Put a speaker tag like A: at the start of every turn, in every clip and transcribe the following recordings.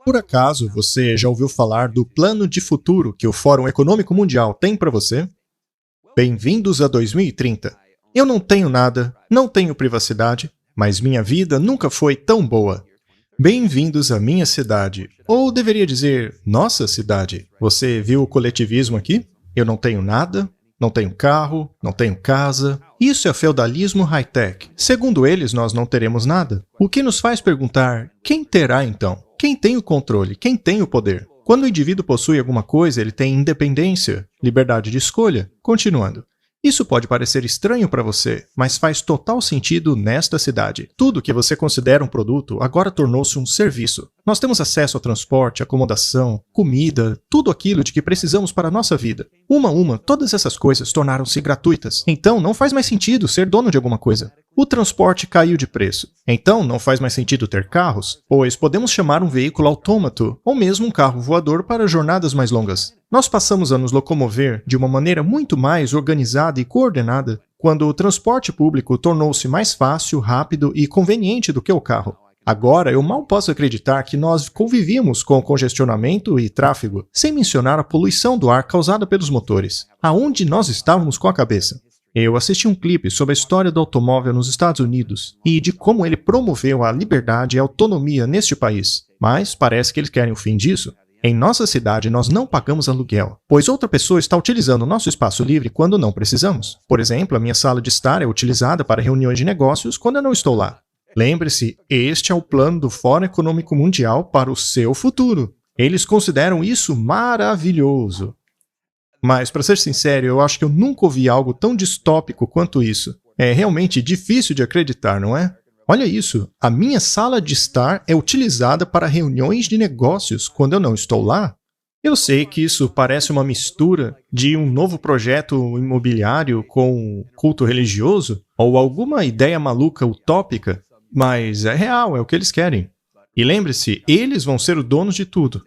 A: Por acaso você já ouviu falar do plano de futuro que o Fórum Econômico Mundial tem para você? Bem-vindos a 2030. Eu não tenho nada, não tenho privacidade, mas minha vida nunca foi tão boa. Bem-vindos à minha cidade. Ou deveria dizer, nossa cidade. Você viu o coletivismo aqui? Eu não tenho nada, não tenho carro, não tenho casa. Isso é feudalismo high-tech. Segundo eles, nós não teremos nada. O que nos faz perguntar, quem terá então? Quem tem o controle? Quem tem o poder? Quando o indivíduo possui alguma coisa, ele tem independência, liberdade de escolha. Continuando. Isso pode parecer estranho para você, mas faz total sentido nesta cidade. Tudo que você considera um produto agora tornou-se um serviço. Nós temos acesso a transporte, acomodação, comida, tudo aquilo de que precisamos para a nossa vida. Uma a uma, todas essas coisas tornaram-se gratuitas. Então, não faz mais sentido ser dono de alguma coisa. O transporte caiu de preço. Então, não faz mais sentido ter carros, pois podemos chamar um veículo autômato ou mesmo um carro voador para jornadas mais longas. Nós passamos a nos locomover de uma maneira muito mais organizada e coordenada quando o transporte público tornou-se mais fácil, rápido e conveniente do que o carro. Agora, eu mal posso acreditar que nós convivíamos com congestionamento e tráfego, sem mencionar a poluição do ar causada pelos motores. Aonde nós estávamos com a cabeça? Eu assisti um clipe sobre a história do automóvel nos Estados Unidos e de como ele promoveu a liberdade e a autonomia neste país. Mas parece que eles querem o fim disso. Em nossa cidade, nós não pagamos aluguel, pois outra pessoa está utilizando o nosso espaço livre quando não precisamos. Por exemplo, a minha sala de estar é utilizada para reuniões de negócios quando eu não estou lá. Lembre-se, este é o plano do Fórum Econômico Mundial para o seu futuro. Eles consideram isso maravilhoso. Mas, para ser sincero, eu acho que eu nunca ouvi algo tão distópico quanto isso. É realmente difícil de acreditar, não é? Olha isso, a minha sala de estar é utilizada para reuniões de negócios quando eu não estou lá. Eu sei que isso parece uma mistura de um novo projeto imobiliário com culto religioso ou alguma ideia maluca utópica, mas é real, é o que eles querem. E lembre-se, eles vão ser os donos de tudo.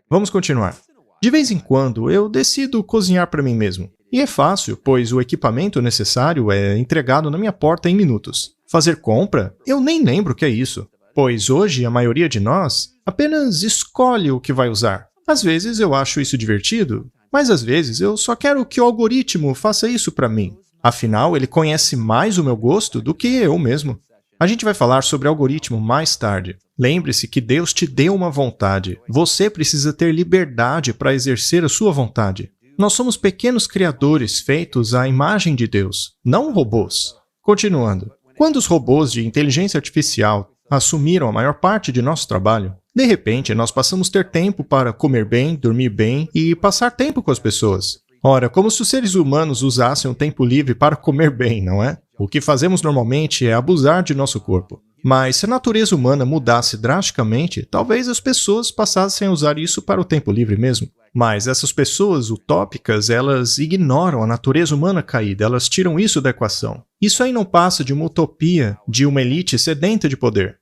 A: Vamos continuar. De vez em quando, eu decido cozinhar para mim mesmo. E é fácil, pois o equipamento necessário é entregado na minha porta em minutos. Fazer compra? Eu nem lembro o que é isso, pois hoje a maioria de nós apenas escolhe o que vai usar. Às vezes eu acho isso divertido, mas às vezes eu só quero que o algoritmo faça isso para mim. Afinal, ele conhece mais o meu gosto do que eu mesmo. A gente vai falar sobre algoritmo mais tarde. Lembre-se que Deus te deu uma vontade. Você precisa ter liberdade para exercer a sua vontade. Nós somos pequenos criadores feitos à imagem de Deus, não robôs. Continuando. Quando os robôs de inteligência artificial assumiram a maior parte de nosso trabalho, de repente nós passamos a ter tempo para comer bem, dormir bem e passar tempo com as pessoas. Ora, como se os seres humanos usassem o tempo livre para comer bem, não é? O que fazemos normalmente é abusar de nosso corpo. Mas se a natureza humana mudasse drasticamente, talvez as pessoas passassem a usar isso para o tempo livre mesmo. Mas essas pessoas utópicas, elas ignoram a natureza humana caída, elas tiram isso da equação. Isso aí não passa de uma utopia de uma elite sedenta de poder.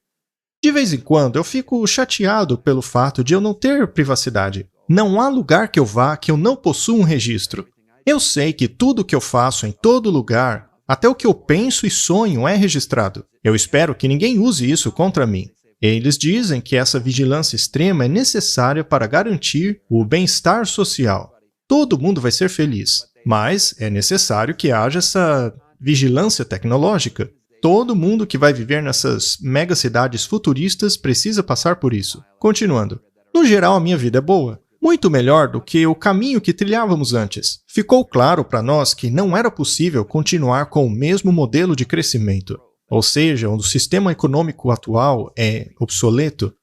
A: De vez em quando eu fico chateado pelo fato de eu não ter privacidade. Não há lugar que eu vá que eu não possua um registro. Eu sei que tudo o que eu faço em todo lugar, até o que eu penso e sonho é registrado. Eu espero que ninguém use isso contra mim. Eles dizem que essa vigilância extrema é necessária para garantir o bem-estar social. Todo mundo vai ser feliz, mas é necessário que haja essa vigilância tecnológica. Todo mundo que vai viver nessas megacidades futuristas precisa passar por isso. Continuando. No geral, a minha vida é boa. Muito melhor do que o caminho que trilhávamos antes. Ficou claro para nós que não era possível continuar com o mesmo modelo de crescimento. Ou seja, o sistema econômico atual é obsoleto.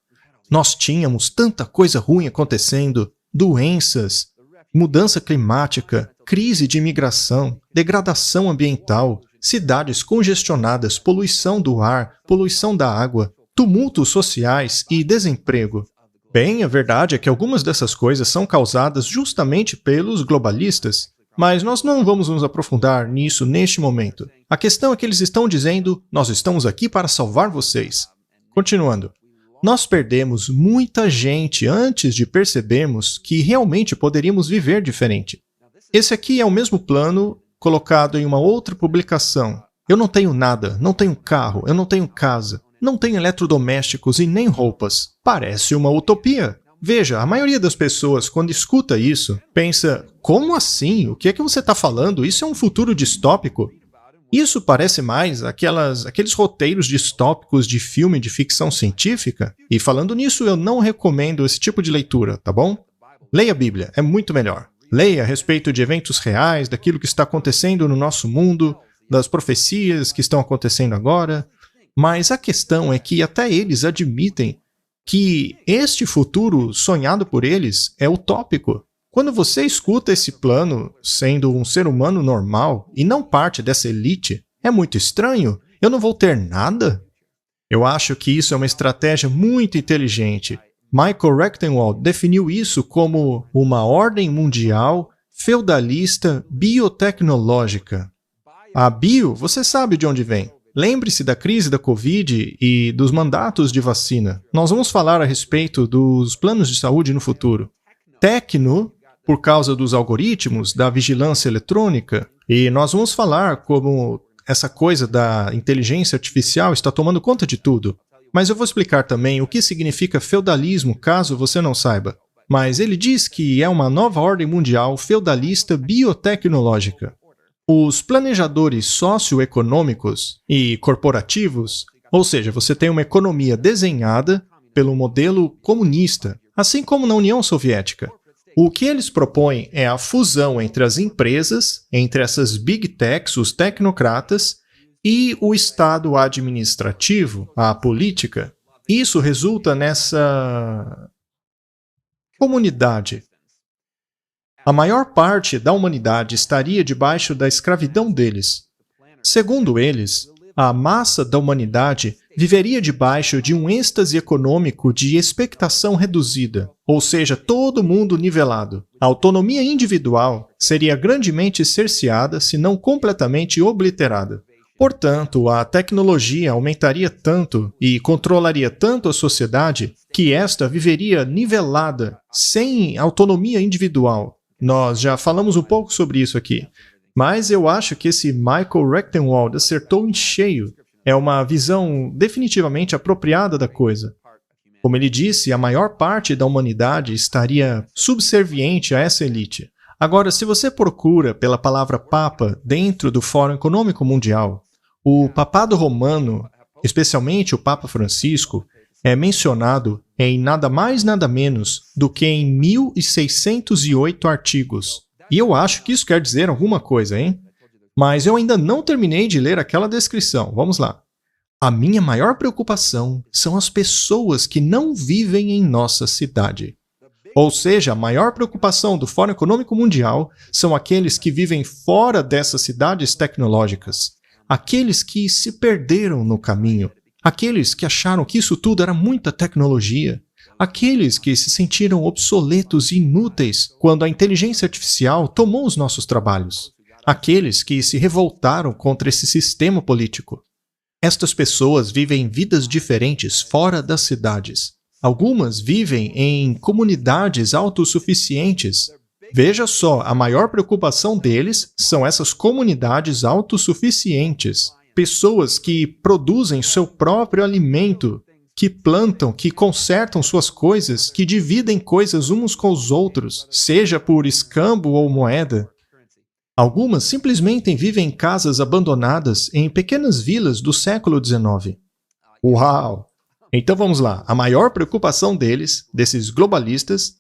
A: Nós tínhamos tanta coisa ruim acontecendo, doenças, mudança climática, crise de imigração, degradação ambiental, cidades congestionadas, poluição do ar, poluição da água, tumultos sociais e desemprego. Bem, a verdade é que algumas dessas coisas são causadas justamente pelos globalistas, mas nós não vamos nos aprofundar nisso neste momento. A questão é que eles estão dizendo, nós estamos aqui para salvar vocês. Continuando. Nós perdemos muita gente antes de percebermos que realmente poderíamos viver diferente. Esse aqui é o mesmo plano colocado em uma outra publicação. Eu não tenho nada, não tenho carro, eu não tenho casa. não tem eletrodomésticos e nem roupas. Parece uma utopia. Veja, a maioria das pessoas, quando escuta isso, pensa, como assim? O que é que você está falando? Isso é um futuro distópico? Isso parece mais aqueles roteiros distópicos de filme de ficção científica. E falando nisso, eu não recomendo esse tipo de leitura, tá bom? Leia a Bíblia, é muito melhor. Leia a respeito de eventos reais, daquilo que está acontecendo no nosso mundo, das profecias que estão acontecendo agora. Mas a questão é que até eles admitem que este futuro sonhado por eles é utópico. Quando você escuta esse plano sendo um ser humano normal e não parte dessa elite, é muito estranho. Eu não vou ter nada? Eu acho que isso é uma estratégia muito inteligente. Michael Rectenwald definiu isso como uma ordem mundial feudalista biotecnológica. A bio, você sabe de onde vem. Lembre-se da crise da Covid e dos mandatos de vacina. Nós vamos falar a respeito dos planos de saúde no futuro. Tecno, por causa dos algoritmos, da vigilância eletrônica, e nós vamos falar como essa coisa da inteligência artificial está tomando conta de tudo. Mas eu vou explicar também o que significa feudalismo, caso você não saiba. Mas ele diz que é uma nova ordem mundial feudalista biotecnológica. Os planejadores socioeconômicos e corporativos, ou seja, você tem uma economia desenhada pelo modelo comunista, assim como na União Soviética. O que eles propõem é a fusão entre as empresas, entre essas big techs, os tecnocratas, e o Estado administrativo, a política. Isso resulta nessa comunidade. A maior parte da humanidade estaria debaixo da escravidão deles. Segundo eles, a massa da humanidade viveria debaixo de um êxtase econômico de expectação reduzida, ou seja, todo mundo nivelado. A autonomia individual seria grandemente cerceada, se não completamente obliterada. Portanto, a tecnologia aumentaria tanto e controlaria tanto a sociedade que esta viveria nivelada, sem autonomia individual. Nós já falamos um pouco sobre isso aqui, mas eu acho que esse Michael Rectenwald acertou em cheio. É uma visão definitivamente apropriada da coisa. Como ele disse, a maior parte da humanidade estaria subserviente a essa elite. Agora, se você procura pela palavra Papa dentro do Fórum Econômico Mundial, o Papado Romano, especialmente o Papa Francisco, é mencionado em nada mais nada menos do que em 1.608 artigos. E eu acho que isso quer dizer alguma coisa, hein? Mas eu ainda não terminei de ler aquela descrição. Vamos lá. A minha maior preocupação são as pessoas que não vivem em nossa cidade. Ou seja, a maior preocupação do Fórum Econômico Mundial são aqueles que vivem fora dessas cidades tecnológicas. Aqueles que se perderam no caminho. Aqueles que acharam que isso tudo era muita tecnologia. Aqueles que se sentiram obsoletos e inúteis quando a inteligência artificial tomou os nossos trabalhos. Aqueles que se revoltaram contra esse sistema político. Estas pessoas vivem vidas diferentes fora das cidades. Algumas vivem em comunidades autossuficientes. Veja só, a maior preocupação deles são essas comunidades autossuficientes. Pessoas que produzem seu próprio alimento, que plantam, que consertam suas coisas, que dividem coisas uns com os outros, seja por escambo ou moeda. Algumas simplesmente vivem em casas abandonadas em pequenas vilas do século XIX. Uau! Então vamos lá, a maior preocupação deles, desses globalistas,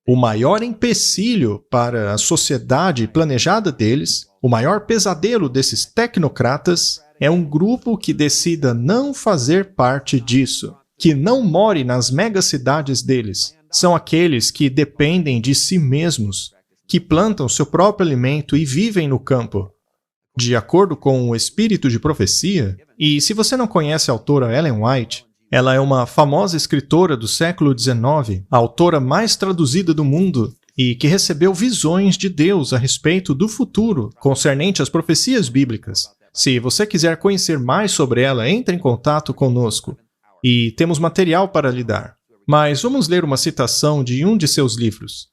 A: o maior empecilho para a sociedade planejada deles, o maior pesadelo desses tecnocratas, é um grupo que decida não fazer parte disso, que não more nas megacidades deles. São aqueles que dependem de si mesmos, que plantam seu próprio alimento e vivem no campo. De acordo com o espírito de profecia, e se você não conhece a autora Ellen White, ela é uma famosa escritora do século XIX, a autora mais traduzida do mundo, e que recebeu visões de Deus a respeito do futuro, concernente às profecias bíblicas. Se você quiser conhecer mais sobre ela, entre em contato conosco. E temos material para lhe dar. Mas vamos ler uma citação de um de seus livros.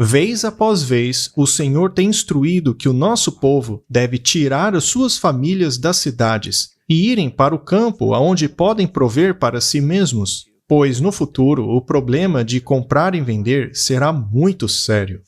A: Vez após vez, o Senhor tem instruído que o nosso povo deve tirar as suas famílias das cidades e irem para o campo, aonde podem prover para si mesmos, pois no futuro o problema de comprar e vender será muito sério.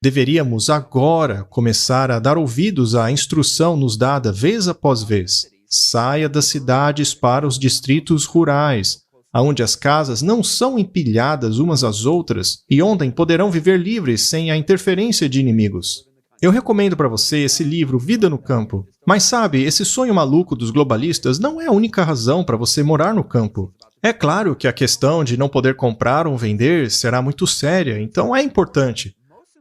A: Deveríamos agora começar a dar ouvidos à instrução nos dada vez após vez. Saia das cidades para os distritos rurais, onde as casas não são empilhadas umas às outras e onde poderão viver livres sem a interferência de inimigos. Eu recomendo para você esse livro, Vida no Campo. Mas sabe, esse sonho maluco dos globalistas não é a única razão para você morar no campo. É claro que a questão de não poder comprar ou vender será muito séria, então é importante.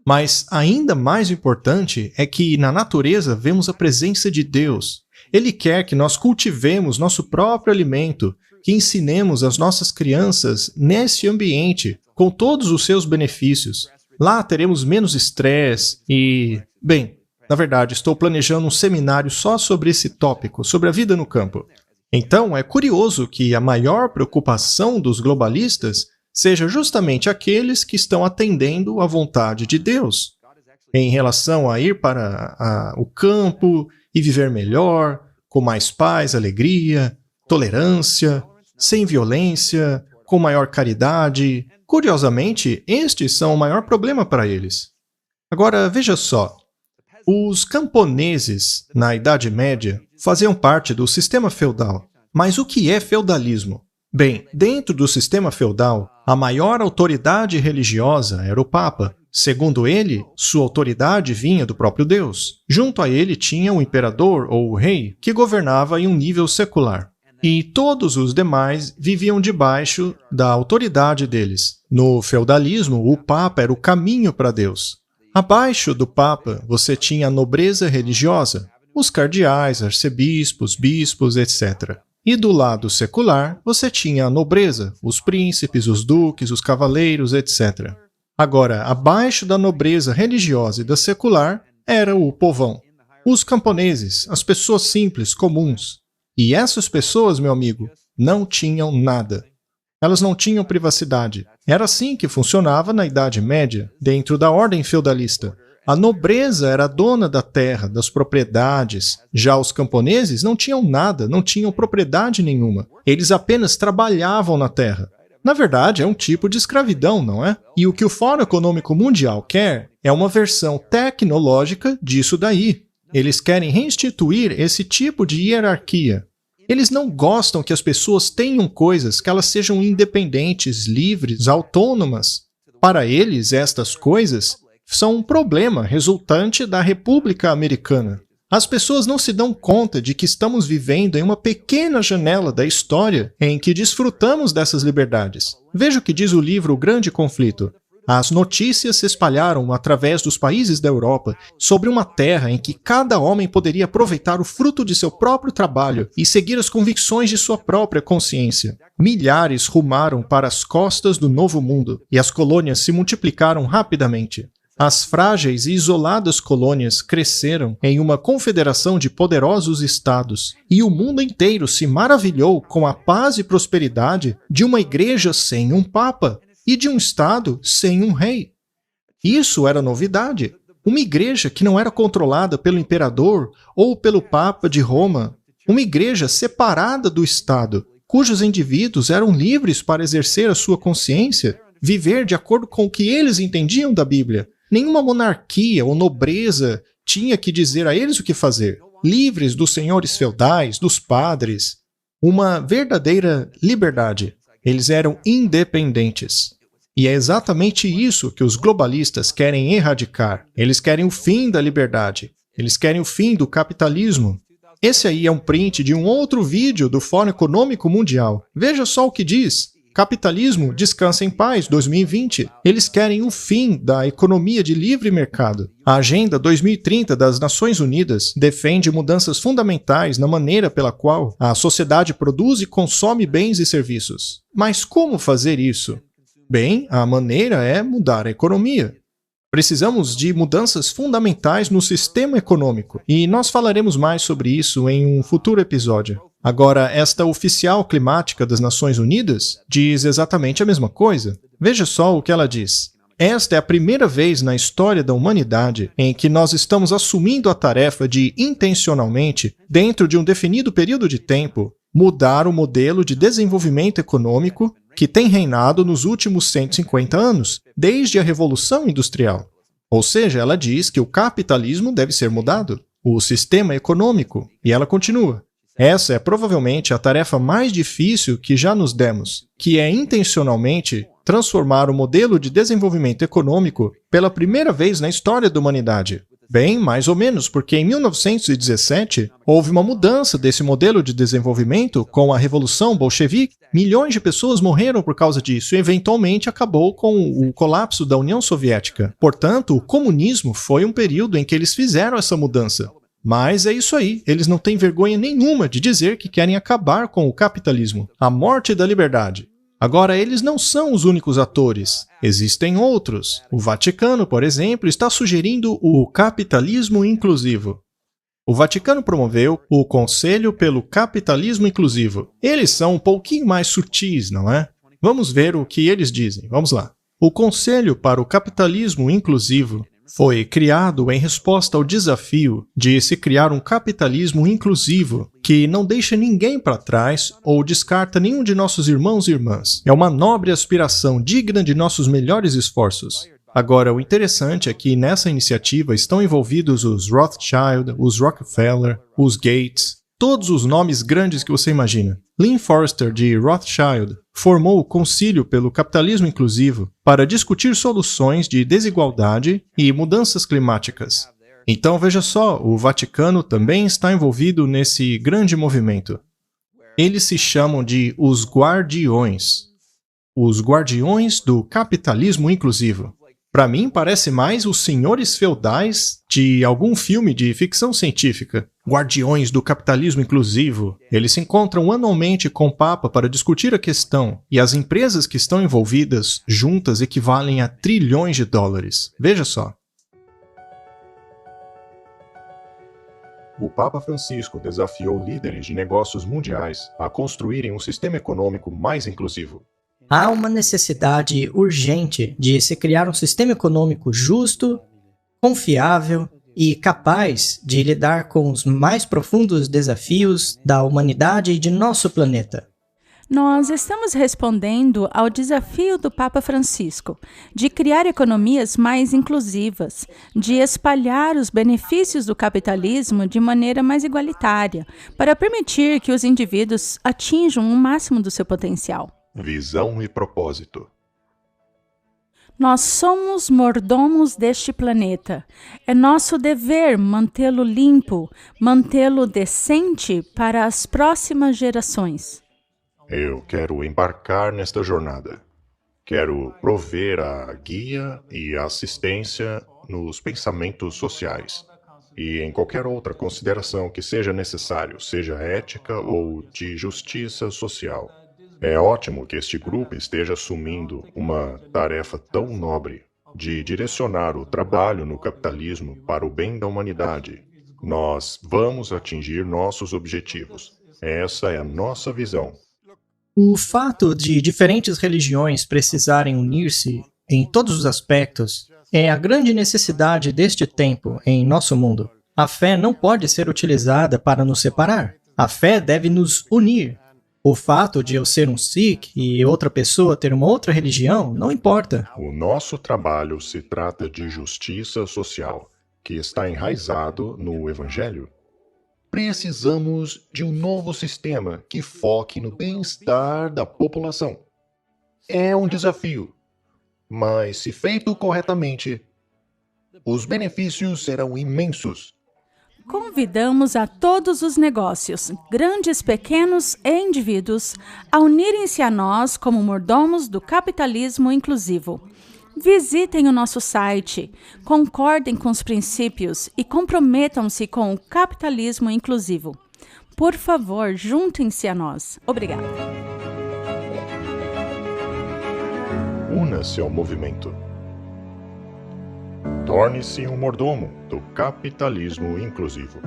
A: Mas ainda mais importante é que na natureza vemos a presença de Deus. Ele quer que nós cultivemos nosso próprio alimento, que ensinemos as nossas crianças nesse ambiente, com todos os seus benefícios. Lá teremos menos estresse e... Bem, na verdade, estou planejando um seminário só sobre esse tópico, sobre a vida no campo. Então, é curioso que a maior preocupação dos globalistas seja justamente aqueles que estão atendendo à vontade de Deus, em relação a ir para o campo e viver melhor, com mais paz, alegria, tolerância, sem violência, com maior caridade. Curiosamente, estes são o maior problema para eles. Agora, veja só. Os camponeses, na Idade Média, faziam parte do sistema feudal. Mas o que é feudalismo? Bem, dentro do sistema feudal, a maior autoridade religiosa era o Papa. Segundo ele, sua autoridade vinha do próprio Deus. Junto a ele tinha o imperador ou o rei, que governava em um nível secular. E todos os demais viviam debaixo da autoridade deles. No feudalismo, o Papa era o caminho para Deus. Abaixo do Papa, você tinha a nobreza religiosa, os cardeais, arcebispos, bispos, etc. E do lado secular, você tinha a nobreza, os príncipes, os duques, os cavaleiros, etc. Agora, abaixo da nobreza religiosa e da secular, era o povão. Os camponeses, as pessoas simples, comuns. E essas pessoas, meu amigo, não tinham nada. Elas não tinham privacidade. Era assim que funcionava na Idade Média, dentro da ordem feudalista. A nobreza era dona da terra, das propriedades. Já os camponeses não tinham nada, não tinham propriedade nenhuma. Eles apenas trabalhavam na terra. Na verdade, é um tipo de escravidão, não é? E o que o Fórum Econômico Mundial quer é uma versão tecnológica disso daí. Eles querem reinstituir esse tipo de hierarquia. Eles não gostam que as pessoas tenham coisas, que elas sejam independentes, livres, autônomas. Para eles, estas coisas são um problema resultante da República Americana. As pessoas não se dão conta de que estamos vivendo em uma pequena janela da história em que desfrutamos dessas liberdades. Veja o que diz o livro O Grande Conflito. As notícias se espalharam através dos países da Europa sobre uma terra em que cada homem poderia aproveitar o fruto de seu próprio trabalho e seguir as convicções de sua própria consciência. Milhares rumaram para as costas do Novo Mundo e as colônias se multiplicaram rapidamente. As frágeis e isoladas colônias cresceram em uma confederação de poderosos estados, e o mundo inteiro se maravilhou com a paz e prosperidade de uma igreja sem um papa e de um estado sem um rei. Isso era novidade. Uma igreja que não era controlada pelo imperador ou pelo papa de Roma. Uma igreja separada do estado, cujos indivíduos eram livres para exercer a sua consciência, viver de acordo com o que eles entendiam da Bíblia. Nenhuma monarquia ou nobreza tinha que dizer a eles o que fazer. Livres dos senhores feudais, dos padres. Uma verdadeira liberdade. Eles eram independentes. E é exatamente isso que os globalistas querem erradicar. Eles querem o fim da liberdade. Eles querem o fim do capitalismo. Esse aí é um print de um outro vídeo do Fórum Econômico Mundial. Veja só o que diz. Capitalismo, descansa em paz, 2020. Eles querem o fim da economia de livre mercado. A Agenda 2030 das Nações Unidas defende mudanças fundamentais na maneira pela qual a sociedade produz e consome bens e serviços. Mas como fazer isso? Bem, a maneira é mudar a economia. Precisamos de mudanças fundamentais no sistema econômico, e nós falaremos mais sobre isso em um futuro episódio. Agora, esta oficial climática das Nações Unidas diz exatamente a mesma coisa. Veja só o que ela diz. Esta é a primeira vez na história da humanidade em que nós estamos assumindo a tarefa de, intencionalmente, dentro de um definido período de tempo, mudar o modelo de desenvolvimento econômico que tem reinado nos últimos 150 anos, desde a Revolução Industrial. Ou seja, ela diz que o capitalismo deve ser mudado, o sistema econômico, e ela continua. Essa é provavelmente a tarefa mais difícil que já nos demos, que é intencionalmente transformar o modelo de desenvolvimento econômico pela primeira vez na história da humanidade. Bem, mais ou menos, porque em 1917 houve uma mudança desse modelo de desenvolvimento com a Revolução Bolchevique. Milhões de pessoas morreram por causa disso e eventualmente acabou com o colapso da União Soviética. Portanto, o comunismo foi um período em que eles fizeram essa mudança. Mas é isso aí, eles não têm vergonha nenhuma de dizer que querem acabar com o capitalismo, a morte da liberdade. Agora, eles não são os únicos atores. Existem outros. O Vaticano, por exemplo, está sugerindo o capitalismo inclusivo. O Vaticano promoveu o Conselho pelo Capitalismo Inclusivo. Eles são um pouquinho mais sutis, não é? Vamos ver o que eles dizem. Vamos lá. O Conselho para o Capitalismo Inclusivo foi criado em resposta ao desafio de se criar um capitalismo inclusivo que não deixa ninguém para trás ou descarta nenhum de nossos irmãos e irmãs. É uma nobre aspiração digna de nossos melhores esforços. Agora, o interessante é que nessa iniciativa estão envolvidos os Rothschild, os Rockefeller, os Gates, todos os nomes grandes que você imagina. Lynn Forrester, de Rothschild, formou o Concílio pelo Capitalismo Inclusivo para discutir soluções de desigualdade e mudanças climáticas. Então, veja só, o Vaticano também está envolvido nesse grande movimento. Eles se chamam de os Guardiões. Os Guardiões do Capitalismo Inclusivo. Para mim, parece mais os senhores feudais de algum filme de ficção científica. Guardiões do Capitalismo Inclusivo. Eles se encontram anualmente com o Papa para discutir a questão, e as empresas que estão envolvidas juntas equivalem a trilhões de dólares. Veja só.
B: O Papa Francisco desafiou líderes de negócios mundiais a construírem um sistema econômico mais inclusivo.
C: Há uma necessidade urgente de se criar um sistema econômico justo, confiável e capaz de lidar com os mais profundos desafios da humanidade e de nosso planeta.
D: Nós estamos respondendo ao desafio do Papa Francisco de criar economias mais inclusivas, de espalhar os benefícios do capitalismo de maneira mais igualitária, para permitir que os indivíduos atinjam o máximo do seu potencial.
B: Visão e propósito.
D: Nós somos mordomos deste planeta. É nosso dever mantê-lo limpo, mantê-lo decente para as próximas gerações.
B: Eu quero embarcar nesta jornada. Quero prover a guia e a assistência nos pensamentos sociais e em qualquer outra consideração que seja necessário, seja ética ou de justiça social. É ótimo que este grupo esteja assumindo uma tarefa tão nobre de direcionar o trabalho no capitalismo para o bem da humanidade. Nós vamos atingir nossos objetivos. Essa é a nossa visão.
C: O fato de diferentes religiões precisarem unir-se em todos os aspectos é a grande necessidade deste tempo em nosso mundo. A fé não pode ser utilizada para nos separar. A fé deve nos unir. O fato de eu ser um Sikh e outra pessoa ter uma outra religião não importa.
B: O nosso trabalho se trata de justiça social, que está enraizado no Evangelho. Precisamos de um novo sistema que foque no bem-estar da população. É um desafio, mas se feito corretamente, os benefícios serão imensos.
D: Convidamos a todos os negócios, grandes, pequenos e indivíduos, a unirem-se a nós como mordomos do capitalismo inclusivo. Visitem o nosso site, concordem com os princípios e comprometam-se com o capitalismo inclusivo. Por favor, juntem-se a nós. Obrigada.
B: Una-se ao movimento. Torne-se um mordomo do capitalismo inclusivo.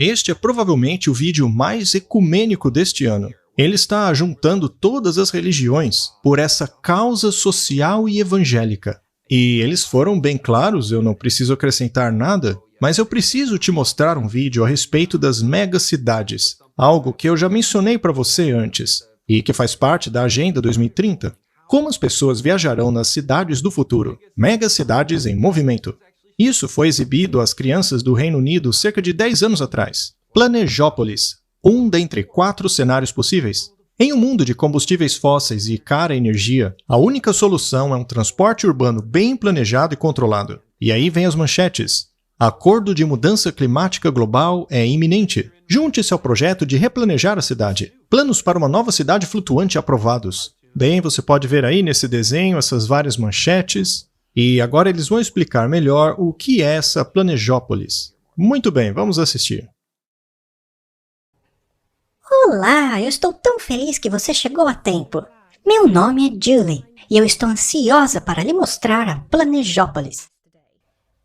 A: Este é provavelmente o vídeo mais ecumênico deste ano. Ele está juntando todas as religiões por essa causa social e evangélica. E eles foram bem claros, eu não preciso acrescentar nada, mas eu preciso te mostrar um vídeo a respeito das megacidades, algo que eu já mencionei para você antes, e que faz parte da Agenda 2030. Como as pessoas viajarão nas cidades do futuro, megacidades em movimento. Isso foi exibido às crianças do Reino Unido cerca de 10 anos atrás. Planejópolis, um dentre 4 cenários possíveis. Em um mundo de combustíveis fósseis e cara energia, a única solução é um transporte urbano bem planejado e controlado. E aí vem as manchetes. Acordo de mudança climática global é iminente. Junte-se ao projeto de replanejar a cidade. Planos para uma nova cidade flutuante aprovados. Bem, você pode ver aí nesse desenho essas várias manchetes. E agora eles vão explicar melhor o que é essa Planejópolis. Muito bem, vamos assistir.
E: Olá, eu estou tão feliz que você chegou a tempo. Meu nome é Julie e eu estou ansiosa para lhe mostrar a Planejópolis.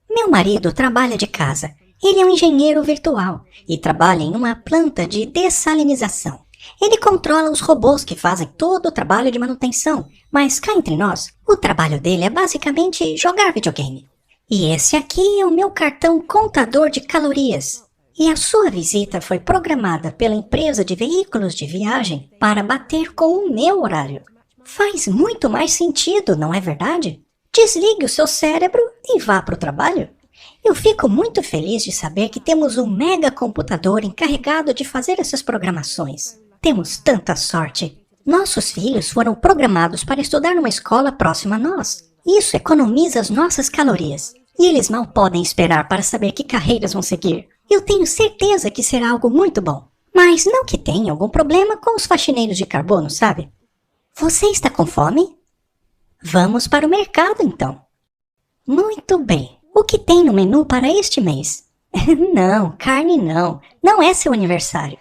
E: Meu marido trabalha de casa. Ele é um engenheiro virtual e trabalha em uma planta de dessalinização. Ele controla os robôs que fazem todo o trabalho de manutenção, mas cá entre nós, o trabalho dele é basicamente jogar videogame. E esse aqui é o meu cartão contador de calorias. E a sua visita foi programada pela empresa de veículos de viagem para bater com o meu horário. Faz muito mais sentido, não é verdade? Desligue o seu cérebro e vá para o trabalho. Eu fico muito feliz de saber que temos um mega computador encarregado de fazer essas programações. Temos tanta sorte. Nossos filhos foram programados para estudar numa escola próxima a nós. Isso economiza as nossas calorias. E eles mal podem esperar para saber que carreiras vão seguir. Eu tenho certeza que será algo muito bom. Mas não que tenha algum problema com os faxineiros de carbono, sabe? Você está com fome? Vamos para o mercado, então. Muito bem. O que tem no menu para este mês? Não, carne não. Não é seu aniversário.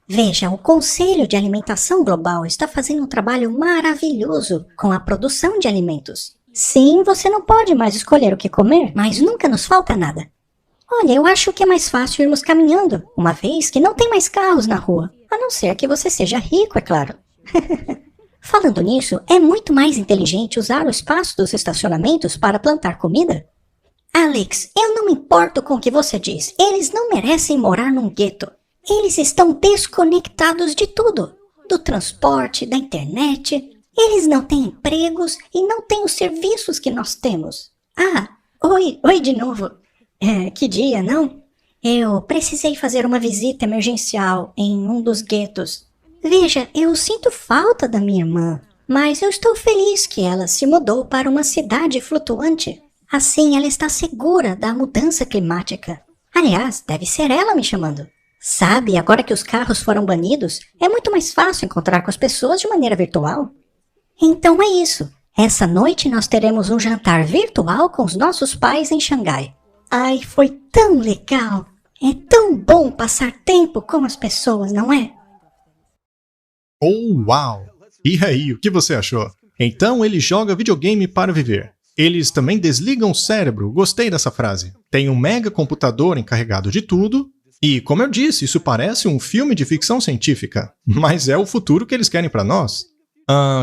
E: Veja, o Conselho de Alimentação Global está fazendo um trabalho maravilhoso com a produção de alimentos. Sim, você não pode mais escolher o que comer, mas nunca nos falta nada. Olha, eu acho que é mais fácil irmos caminhando, uma vez que não tem mais carros na rua. A não ser que você seja rico, é claro. Falando nisso, é muito mais inteligente usar o espaço dos estacionamentos para plantar comida? Alex, eu não me importo com o que você diz. Eles não merecem morar num gueto. Eles estão desconectados de tudo. Do transporte, da internet. Eles não têm empregos e não têm os serviços que nós temos. Ah, oi de novo. Que dia, não? Eu precisei fazer uma visita emergencial em um dos guetos. Veja, eu sinto falta da minha irmã, mas eu estou feliz que ela se mudou para uma cidade flutuante. Assim ela está segura da mudança climática. Aliás, deve ser ela me chamando. Sabe, agora que os carros foram banidos, é muito mais fácil encontrar com as pessoas de maneira virtual. Então é isso. Essa noite nós teremos um jantar virtual com os nossos pais em Xangai. Ai, foi tão legal! É tão bom passar tempo com as pessoas, não é?
A: Oh, uau! E aí, o que você achou? Então ele joga videogame para viver. Eles também desligam o cérebro, gostei dessa frase. Tem um mega computador encarregado de tudo, e como eu disse, isso parece um filme de ficção científica, mas é o futuro que eles querem para nós.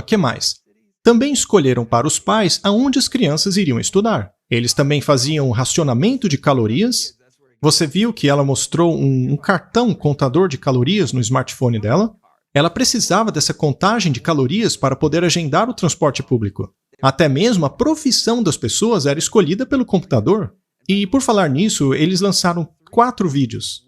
A: Que mais? Também escolheram para os pais aonde as crianças iriam estudar. Eles também faziam racionamento de calorias. Você viu que ela mostrou um cartão contador de calorias no smartphone dela? Ela precisava dessa contagem de calorias para poder agendar o transporte público. Até mesmo a profissão das pessoas era escolhida pelo computador. E por falar nisso, eles lançaram 4 vídeos.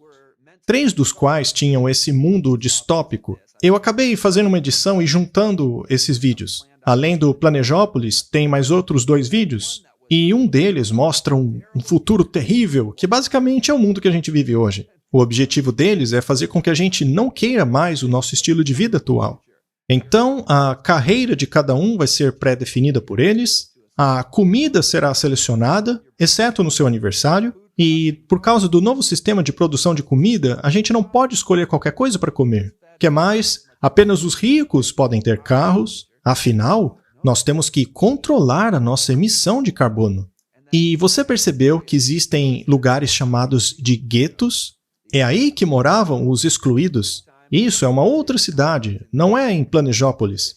A: 3 dos quais tinham esse mundo distópico. Eu acabei fazendo uma edição e juntando esses vídeos. Além do Planejópolis, tem mais outros 2 vídeos. E um deles mostra um futuro terrível, que basicamente é o mundo que a gente vive hoje. O objetivo deles é fazer com que a gente não queira mais o nosso estilo de vida atual. Então, a carreira de cada um vai ser pré-definida por eles, a comida será selecionada, exceto no seu aniversário, e por causa do novo sistema de produção de comida, a gente não pode escolher qualquer coisa para comer. Que mais? Apenas os ricos podem ter carros, afinal, nós temos que controlar a nossa emissão de carbono. E você percebeu que existem lugares chamados de guetos? É aí que moravam os excluídos. Isso é uma outra cidade, não é em Planejópolis.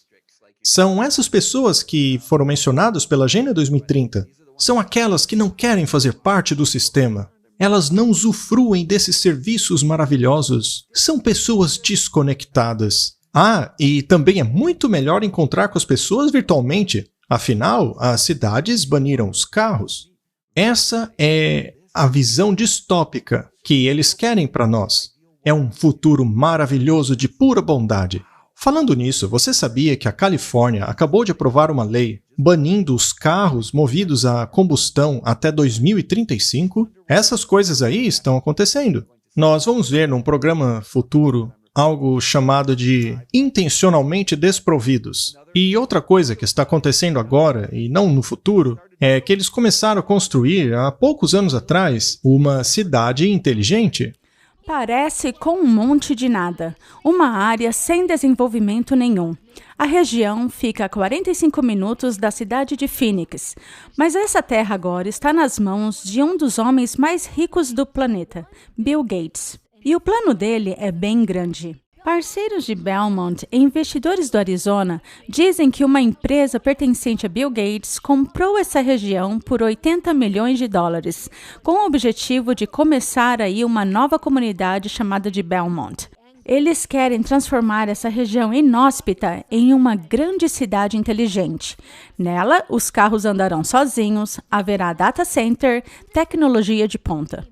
A: São essas pessoas que foram mencionadas pela Agenda 2030. São aquelas que não querem fazer parte do sistema. Elas não usufruem desses serviços maravilhosos. São pessoas desconectadas. E também é muito melhor encontrar com as pessoas virtualmente. Afinal, as cidades baniram os carros. Essa é a visão distópica que eles querem para nós. É um futuro maravilhoso de pura bondade. Falando nisso, você sabia que a Califórnia acabou de aprovar uma lei banindo os carros movidos a combustão até 2035? Essas coisas aí estão acontecendo. Nós vamos ver num programa futuro algo chamado de intencionalmente desprovidos. E outra coisa que está acontecendo agora, e não no futuro, é que eles começaram a construir, há poucos anos atrás, uma cidade inteligente.
D: Parece com um monte de nada, uma área sem desenvolvimento nenhum. A região fica a 45 minutos da cidade de Phoenix, mas essa terra agora está nas mãos de um dos homens mais ricos do planeta, Bill Gates. E o plano dele é bem grande. Parceiros de Belmont e investidores do Arizona dizem que uma empresa pertencente a Bill Gates comprou essa região por $80 milhões, com o objetivo de começar aí uma nova comunidade chamada de Belmont. Eles querem transformar essa região inóspita em uma grande cidade inteligente. Nela, os carros andarão sozinhos, haverá data center, tecnologia de ponta.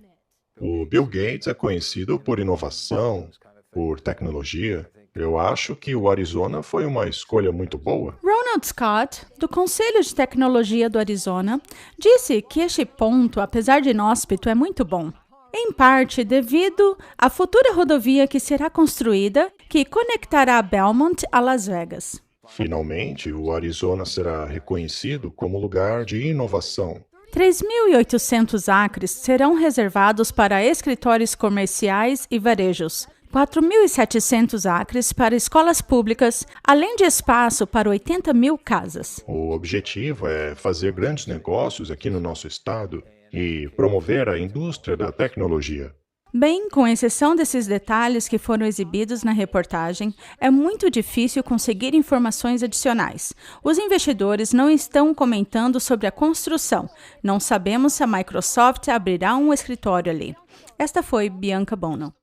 B: O Bill Gates é conhecido por inovação, por tecnologia. Eu acho que o Arizona foi uma escolha muito boa.
D: Ronald Scott, do Conselho de Tecnologia do Arizona, disse que este ponto, apesar de inóspito, é muito bom. Em parte devido à futura rodovia que será construída, que conectará Belmont a Las Vegas.
B: Finalmente, o Arizona será reconhecido como lugar de inovação.
D: 3.800 acres serão reservados para escritórios comerciais e varejos, 4.700 acres para escolas públicas, além de espaço para 80 mil casas.
B: O objetivo é fazer grandes negócios aqui no nosso estado e promover a indústria da tecnologia.
D: Bem, com exceção desses detalhes que foram exibidos na reportagem, é muito difícil conseguir informações adicionais. Os investidores não estão comentando sobre a construção. Não sabemos se a Microsoft abrirá um escritório ali. Esta foi Bianca Bono.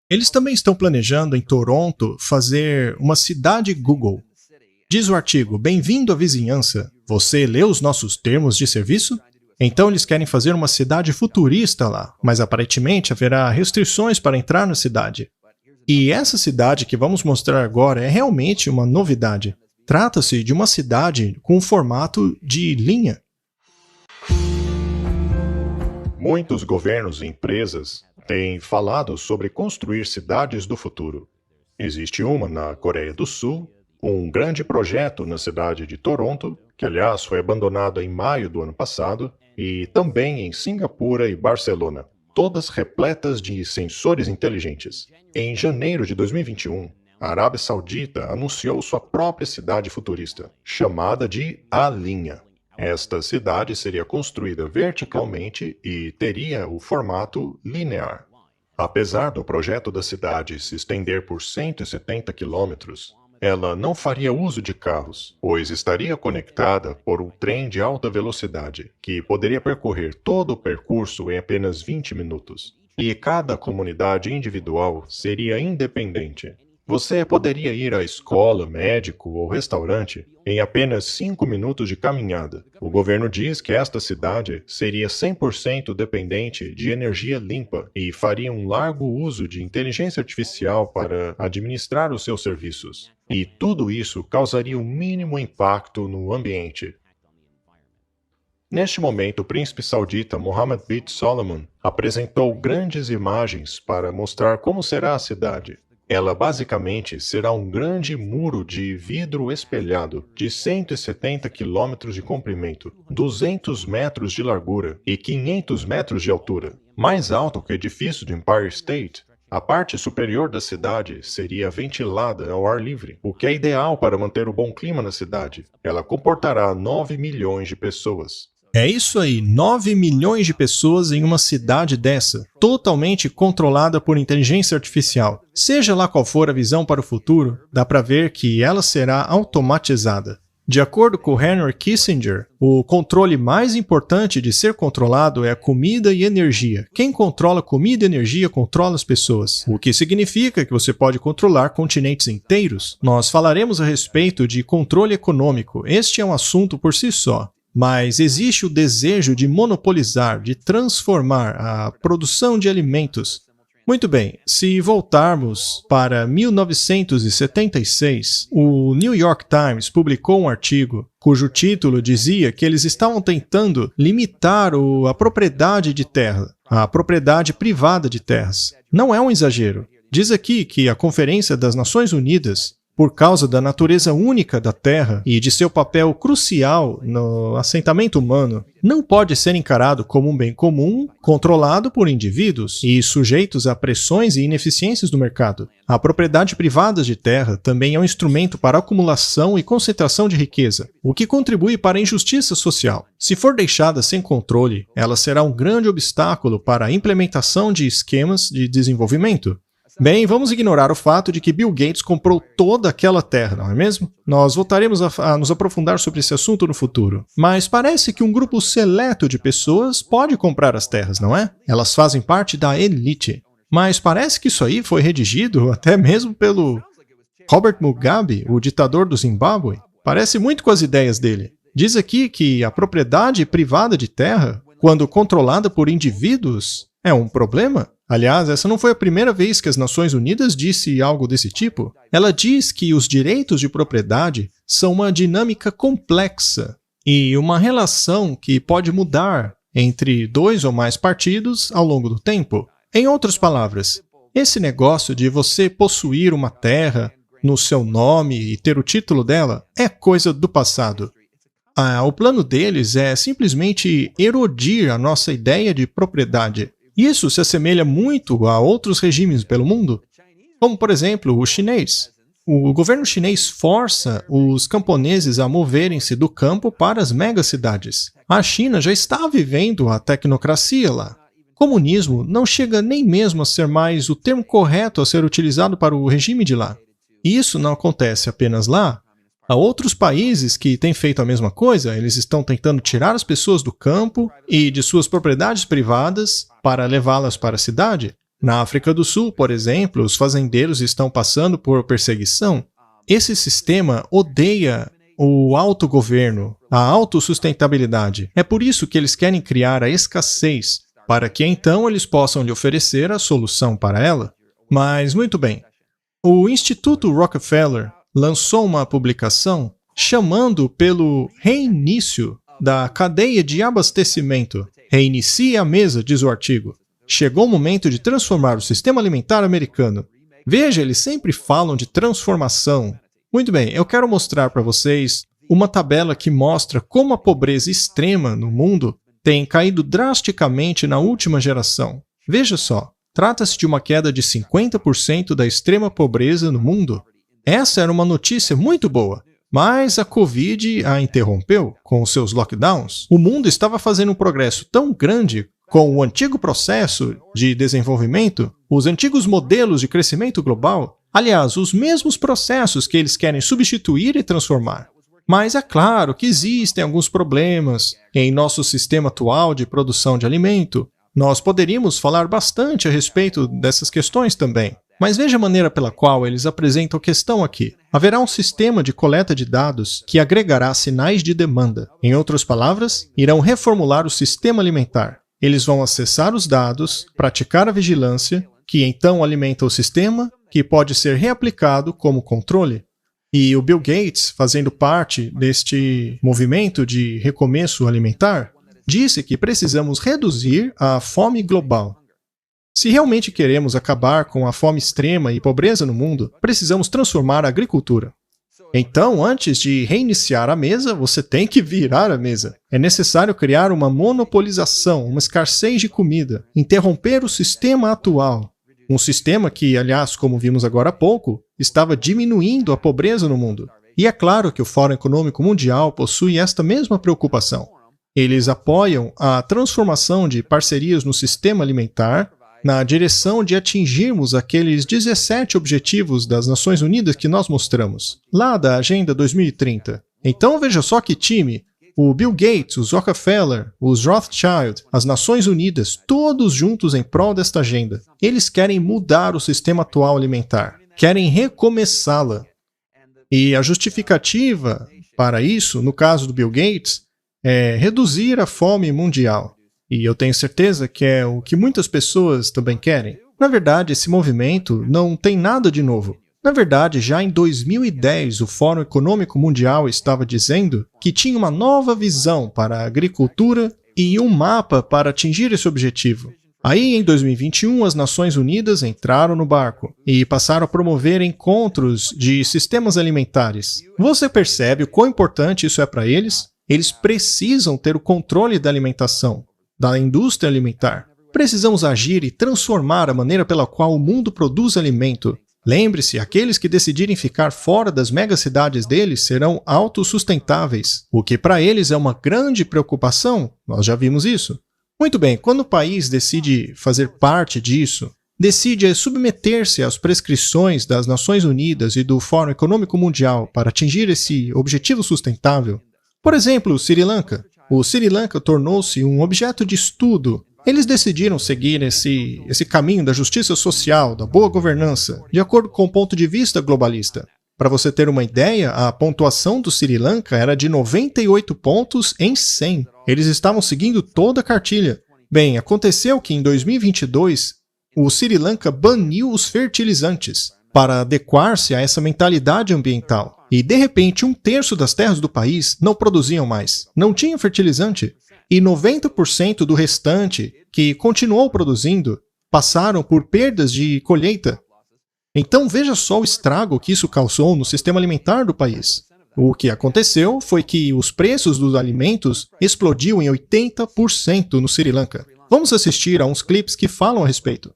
A: Eles também estão planejando em Toronto fazer uma cidade Google. Diz o artigo, bem-vindo à vizinhança. Você leu os nossos termos de serviço? Então eles querem fazer uma cidade futurista lá, mas aparentemente haverá restrições para entrar na cidade. E essa cidade que vamos mostrar agora é realmente uma novidade. Trata-se de uma cidade com formato de linha.
B: Muitos governos e empresas têm falado sobre construir cidades do futuro. Existe uma na Coreia do Sul, um grande projeto na cidade de Toronto, que aliás foi abandonado em maio do ano passado, e também em Singapura e Barcelona, todas repletas de sensores inteligentes. Em janeiro de 2021, a Arábia Saudita anunciou sua própria cidade futurista, chamada de A Linha. Esta cidade seria construída verticalmente e teria o formato linear. Apesar do projeto da cidade se estender por 170 quilômetros, ela não faria uso de carros, pois estaria conectada por um trem de alta velocidade, que poderia percorrer todo o percurso em apenas 20 minutos. E cada comunidade individual seria independente. Você poderia ir à escola, médico ou restaurante em apenas 5 minutos de caminhada. O governo diz que esta cidade seria 100% dependente de energia limpa e faria um largo uso de inteligência artificial para administrar os seus serviços. E tudo isso causaria o mínimo impacto no ambiente. Neste momento, o príncipe saudita Mohammed bin Salman apresentou grandes imagens para mostrar como será a cidade. Ela basicamente será um grande muro de vidro espelhado de 170 quilômetros de comprimento, 200 metros de largura e 500 metros de altura. Mais alto que o edifício do Empire State, a parte superior da cidade seria ventilada ao ar livre, o que é ideal para manter o bom clima na cidade. Ela comportará 9 milhões de pessoas.
A: É isso aí, 9 milhões de pessoas em uma cidade dessa, totalmente controlada por inteligência artificial. Seja lá qual for a visão para o futuro, dá para ver que ela será automatizada. De acordo com Henry Kissinger, o controle mais importante de ser controlado é a comida e energia. Quem controla comida e energia controla as pessoas, o que significa que você pode controlar continentes inteiros. Nós falaremos a respeito de controle econômico, este é um assunto por si só. Mas existe o desejo de monopolizar, de transformar a produção de alimentos. Muito bem, se voltarmos para 1976, o New York Times publicou um artigo cujo título dizia que eles estavam tentando limitar a propriedade de terra, a propriedade privada de terras. Não é um exagero. Diz aqui que a Conferência das Nações Unidas, por causa da natureza única da Terra e de seu papel crucial no assentamento humano, não pode ser encarado como um bem comum controlado por indivíduos e sujeitos a pressões e ineficiências do mercado. A propriedade privada de terra também é um instrumento para acumulação e concentração de riqueza, o que contribui para a injustiça social. Se for deixada sem controle, ela será um grande obstáculo para a implementação de esquemas de desenvolvimento. Bem, vamos ignorar o fato de que Bill Gates comprou toda aquela terra, não é mesmo? Nós voltaremos a nos aprofundar sobre esse assunto no futuro. Mas parece que um grupo seleto de pessoas pode comprar as terras, não é? Elas fazem parte da elite. Mas parece que isso aí foi redigido até mesmo pelo Robert Mugabe, o ditador do Zimbábue. Parece muito com as ideias dele. Diz aqui que a propriedade privada de terra, quando controlada por indivíduos, é um problema. Aliás, essa não foi a primeira vez que as Nações Unidas disse algo desse tipo. Ela diz que os direitos de propriedade são uma dinâmica complexa e uma relação que pode mudar entre dois ou mais partidos ao longo do tempo. Em outras palavras, esse negócio de você possuir uma terra no seu nome e ter o título dela é coisa do passado. O plano deles é simplesmente erodir a nossa ideia de propriedade. Isso se assemelha muito a outros regimes pelo mundo, como, por exemplo, o chinês. O governo chinês força os camponeses a moverem-se do campo para as megacidades. A China já está vivendo a tecnocracia lá. Comunismo não chega nem mesmo a ser mais o termo correto a ser utilizado para o regime de lá. E isso não acontece apenas lá. Há outros países que têm feito a mesma coisa, eles estão tentando tirar as pessoas do campo e de suas propriedades privadas para levá-las para a cidade. Na África do Sul, por exemplo, os fazendeiros estão passando por perseguição. Esse sistema odeia o autogoverno, a autossustentabilidade. É por isso que eles querem criar a escassez, para que então eles possam lhe oferecer a solução para ela. Mas, muito bem, o Instituto Rockefeller lançou uma publicação chamando pelo reinício da cadeia de abastecimento. Reinicie a mesa, diz o artigo. Chegou o momento de transformar o sistema alimentar americano. Veja, eles sempre falam de transformação. Muito bem, eu quero mostrar para vocês uma tabela que mostra como a pobreza extrema no mundo tem caído drasticamente na última geração. Veja só, trata-se de uma queda de 50% da extrema pobreza no mundo. Essa era uma notícia muito boa, mas a Covid a interrompeu com os seus lockdowns. O mundo estava fazendo um progresso tão grande com o antigo processo de desenvolvimento, os antigos modelos de crescimento global, aliás, os mesmos processos que eles querem substituir e transformar. Mas é claro que existem alguns problemas em nosso sistema atual de produção de alimento. Nós poderíamos falar bastante a respeito dessas questões também. Mas veja a maneira pela qual eles apresentam a questão aqui. Haverá um sistema de coleta de dados que agregará sinais de demanda. Em outras palavras, irão reformular o sistema alimentar. Eles vão acessar os dados, praticar a vigilância, que então alimenta o sistema, que pode ser reaplicado como controle. E o Bill Gates, fazendo parte deste movimento de recomeço alimentar, disse que precisamos reduzir a fome global. Se realmente queremos acabar com a fome extrema e pobreza no mundo, precisamos transformar a agricultura. Então, antes de reiniciar a mesa, você tem que virar a mesa. É necessário criar uma monopolização, uma escassez de comida, interromper o sistema atual. Um sistema que, aliás, como vimos agora há pouco, estava diminuindo a pobreza no mundo. E é claro que o Fórum Econômico Mundial possui esta mesma preocupação. Eles apoiam a transformação de parcerias no sistema alimentar na direção de atingirmos aqueles 17 objetivos das Nações Unidas que nós mostramos, lá da Agenda 2030. Então veja só que time, o Bill Gates, os Rockefeller, os Rothschild, as Nações Unidas, todos juntos em prol desta agenda. Eles querem mudar o sistema atual alimentar, querem recomeçá-la. E a justificativa para isso, no caso do Bill Gates, é reduzir a fome mundial. E eu tenho certeza que é o que muitas pessoas também querem. Na verdade, esse movimento não tem nada de novo. Na verdade, já em 2010, o Fórum Econômico Mundial estava dizendo que tinha uma nova visão para a agricultura e um mapa para atingir esse objetivo. Aí, em 2021, as Nações Unidas entraram no barco e passaram a promover encontros de sistemas alimentares. Você percebe o quão importante isso é para eles? Eles precisam ter o controle da alimentação, da indústria alimentar. Precisamos agir e transformar a maneira pela qual o mundo produz alimento. Lembre-se, aqueles que decidirem ficar fora das megacidades deles serão autossustentáveis, o que para eles é uma grande preocupação. Nós já vimos isso. Muito bem, quando o país decide fazer parte disso, decide submeter-se às prescrições das Nações Unidas e do Fórum Econômico Mundial para atingir esse objetivo sustentável. Por exemplo, o Sri Lanka. O Sri Lanka tornou-se um objeto de estudo. Eles decidiram seguir esse caminho da justiça social, da boa governança, de acordo com o ponto de vista globalista. Para você ter uma ideia, a pontuação do Sri Lanka era de 98 pontos em 100. Eles estavam seguindo toda a cartilha. Bem, aconteceu que em 2022, o Sri Lanka baniu os fertilizantes para adequar-se a essa mentalidade ambiental. E, de repente, 1/3 das terras do país não produziam mais. Não tinha fertilizante. E 90% do restante, que continuou produzindo, passaram por perdas de colheita. Então veja só o estrago que isso causou no sistema alimentar do país. O que aconteceu foi que os preços dos alimentos explodiu em 80% no Sri Lanka. Vamos assistir a uns clipes que falam a respeito.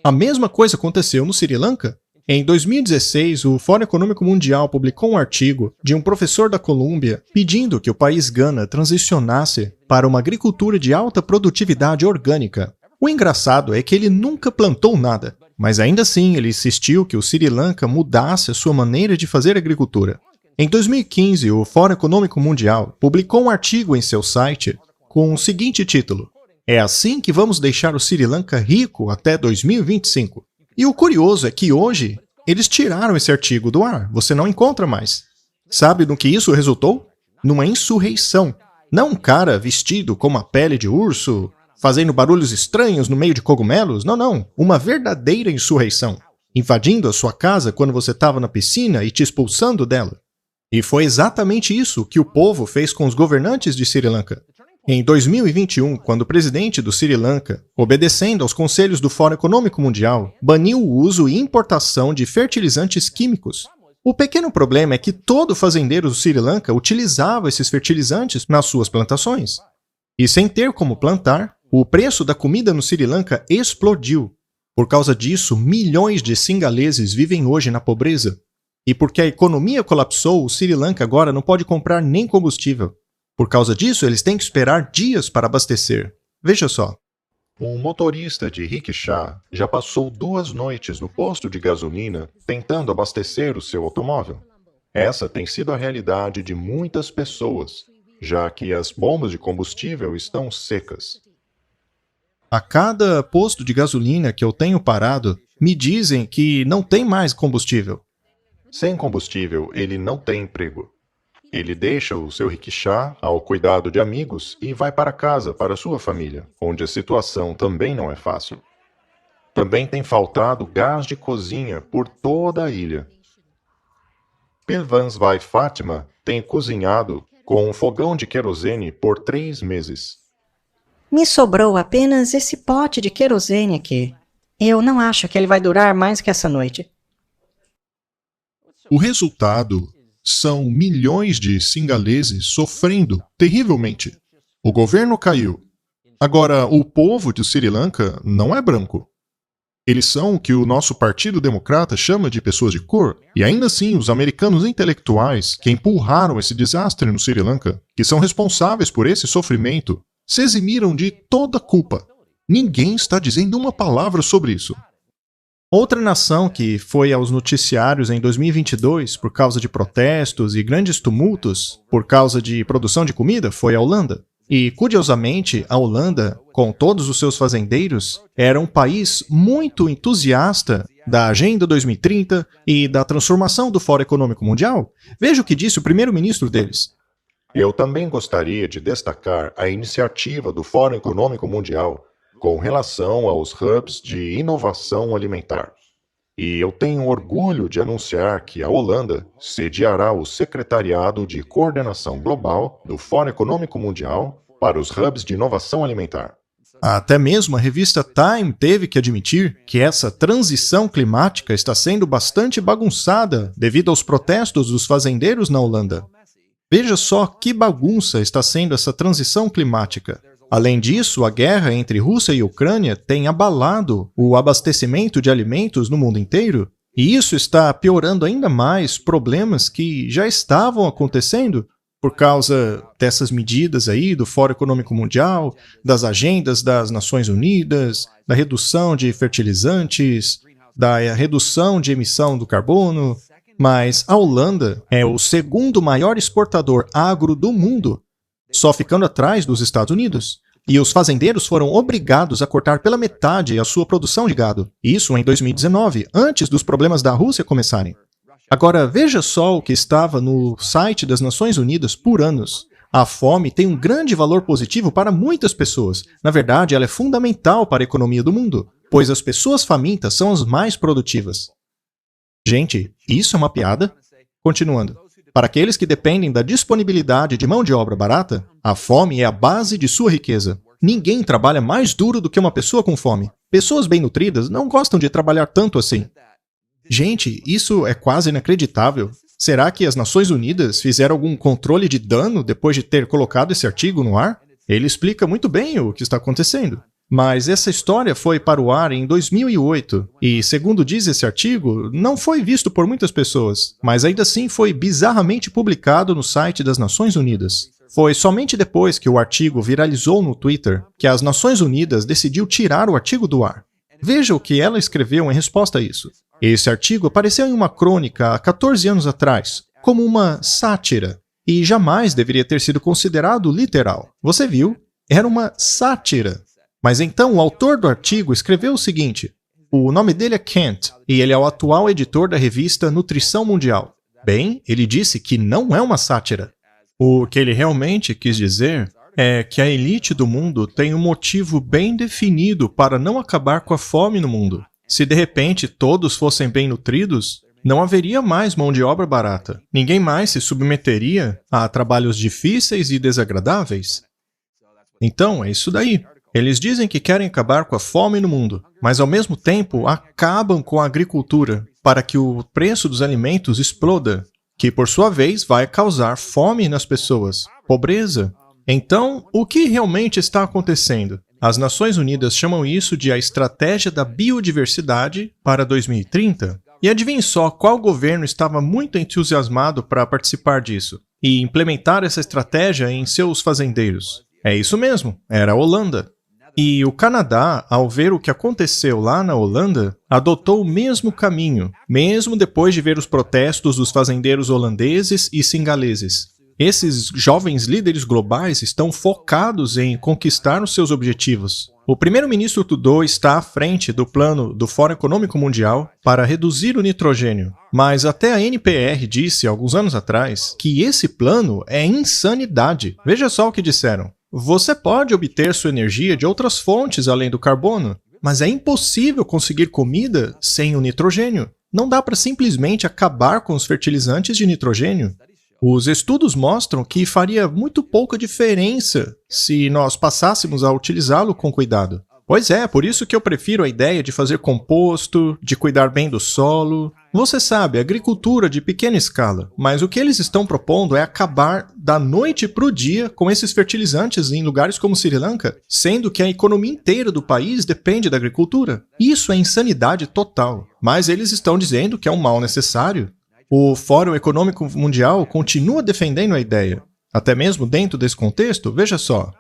A: A mesma coisa aconteceu no Sri Lanka. Em 2016, o Fórum Econômico Mundial publicou um artigo de um professor da Colômbia pedindo que o país Gana transicionasse para uma agricultura de alta produtividade orgânica. O engraçado é que ele nunca plantou nada, mas ainda assim ele insistiu que o Sri Lanka mudasse a sua maneira de fazer agricultura. Em 2015, o Fórum Econômico Mundial publicou um artigo em seu site com o seguinte título: "É assim que vamos deixar o Sri Lanka rico até 2025. E o curioso é que hoje eles tiraram esse artigo do ar, você não encontra mais. Sabe no que isso resultou? Numa insurreição. Não um cara vestido com uma pele de urso, fazendo barulhos estranhos no meio de cogumelos, não. Uma verdadeira insurreição. Invadindo a sua casa quando você estava na piscina e te expulsando dela. E foi exatamente isso que o povo fez com os governantes de Sri Lanka. Em 2021, quando o presidente do Sri Lanka, obedecendo aos conselhos do Fórum Econômico Mundial, baniu o uso e importação de fertilizantes químicos. O pequeno problema é que todo fazendeiro do Sri Lanka utilizava esses fertilizantes nas suas plantações. E sem ter como plantar, o preço da comida no Sri Lanka explodiu. Por causa disso, milhões de singaleses vivem hoje na pobreza. E porque a economia colapsou, o Sri Lanka agora não pode comprar nem combustível. Por causa disso, eles têm que esperar dias para abastecer. Veja só.
B: Um motorista de rickshaw já passou 2 noites no posto de gasolina tentando abastecer o seu automóvel. Essa tem sido a realidade de muitas pessoas, já que as bombas de combustível estão secas.
A: A cada posto de gasolina que eu tenho parado, me dizem que não tem mais combustível.
B: Sem combustível, ele não tem emprego. Ele deixa o seu rickshaw ao cuidado de amigos e vai para casa, para sua família, onde a situação também não é fácil. Também tem faltado gás de cozinha por toda a ilha. Pilvans Vai Fátima tem cozinhado com um fogão de querosene por 3 meses.
E: Me sobrou apenas esse pote de querosene aqui. Eu não acho que ele vai durar mais que essa noite.
F: O resultado são milhões de singaleses sofrendo terrivelmente. O governo caiu. Agora, o povo de Sri Lanka não é branco. Eles são o que o nosso Partido Democrata chama de pessoas de cor. E ainda assim, os americanos intelectuais que empurraram esse desastre no Sri Lanka, que são responsáveis por esse sofrimento, se eximiram de toda culpa. Ninguém está dizendo uma palavra sobre isso.
A: Outra nação que foi aos noticiários em 2022 por causa de protestos e grandes tumultos por causa de produção de comida foi a Holanda. E, curiosamente, a Holanda, com todos os seus fazendeiros, era um país muito entusiasta da Agenda 2030 e da transformação do Fórum Econômico Mundial. Veja o que disse o primeiro-ministro deles.
B: Eu também gostaria de destacar a iniciativa do Fórum Econômico Mundial com relação aos hubs de inovação alimentar. E eu tenho orgulho de anunciar que a Holanda sediará o Secretariado de Coordenação Global do Fórum Econômico Mundial para os hubs de inovação alimentar.
A: Até mesmo a revista Time teve que admitir que essa transição climática está sendo bastante bagunçada devido aos protestos dos fazendeiros na Holanda. Veja só que bagunça está sendo essa transição climática. Além disso, a guerra entre Rússia e Ucrânia tem abalado o abastecimento de alimentos no mundo inteiro, e isso está piorando ainda mais problemas que já estavam acontecendo por causa dessas medidas aí do Fórum Econômico Mundial, das agendas das Nações Unidas, da redução de fertilizantes, da redução de emissão do carbono. Mas a Holanda é o segundo maior exportador agro do mundo, só ficando atrás dos Estados Unidos. E os fazendeiros foram obrigados a cortar pela metade a sua produção de gado. Isso em 2019, antes dos problemas da Rússia começarem. Agora, veja só o que estava no site das Nações Unidas por anos. A fome tem um grande valor positivo para muitas pessoas. Na verdade, ela é fundamental para a economia do mundo, pois as pessoas famintas são as mais produtivas. Gente, isso é uma piada? Continuando. Para aqueles que dependem da disponibilidade de mão de obra barata, a fome é a base de sua riqueza. Ninguém trabalha mais duro do que uma pessoa com fome. Pessoas bem nutridas não gostam de trabalhar tanto assim. Gente, isso é quase inacreditável. Será que as Nações Unidas fizeram algum controle de dano depois de ter colocado esse artigo no ar? Ele explica muito bem o que está acontecendo. Mas essa história foi para o ar em 2008 e, segundo diz esse artigo, não foi visto por muitas pessoas, mas ainda assim foi bizarramente publicado no site das Nações Unidas. Foi somente depois que o artigo viralizou no Twitter que as Nações Unidas decidiu tirar o artigo do ar. Veja o que ela escreveu em resposta a isso. Esse artigo apareceu em uma crônica há 14 anos atrás, como uma sátira, e jamais deveria ter sido considerado literal. Você viu? Era uma sátira. Mas então o autor do artigo escreveu o seguinte: o nome dele é Kent, e ele é o atual editor da revista Nutrição Mundial. Bem, ele disse que não é uma sátira. O que ele realmente quis dizer é que a elite do mundo tem um motivo bem definido para não acabar com a fome no mundo. Se de repente todos fossem bem nutridos, não haveria mais mão de obra barata. Ninguém mais se submeteria a trabalhos difíceis e desagradáveis. Então, é isso daí. Eles dizem que querem acabar com a fome no mundo, mas ao mesmo tempo acabam com a agricultura para que o preço dos alimentos exploda, que por sua vez vai causar fome nas pessoas, pobreza. Então, o que realmente está acontecendo? As Nações Unidas chamam isso de a Estratégia da Biodiversidade para 2030. E adivinhe só qual governo estava muito entusiasmado para participar disso e implementar essa estratégia em seus fazendeiros. É isso mesmo, era a Holanda. E o Canadá, ao ver o que aconteceu lá na Holanda, adotou o mesmo caminho, mesmo depois de ver os protestos dos fazendeiros holandeses e singaleses. Esses jovens líderes globais estão focados em conquistar os seus objetivos. O primeiro-ministro Trudeau está à frente do plano do Fórum Econômico Mundial para reduzir o nitrogênio, mas até a NPR disse, alguns anos atrás, que esse plano é insanidade. Veja só o que disseram. Você pode obter sua energia de outras fontes além do carbono, mas é impossível conseguir comida sem o nitrogênio. Não dá para simplesmente acabar com os fertilizantes de nitrogênio. Os estudos mostram que faria muito pouca diferença se nós passássemos a utilizá-lo com cuidado. Pois é, por isso que eu prefiro a ideia de fazer composto, de cuidar bem do solo. Você sabe, agricultura de pequena escala. Mas o que eles estão propondo é acabar da noite para o dia com esses fertilizantes em lugares como Sri Lanka, sendo que a economia inteira do país depende da agricultura. Isso é insanidade total. Mas eles estão dizendo que é um mal necessário. O Fórum Econômico Mundial continua defendendo a ideia. Até mesmo dentro desse contexto, veja só.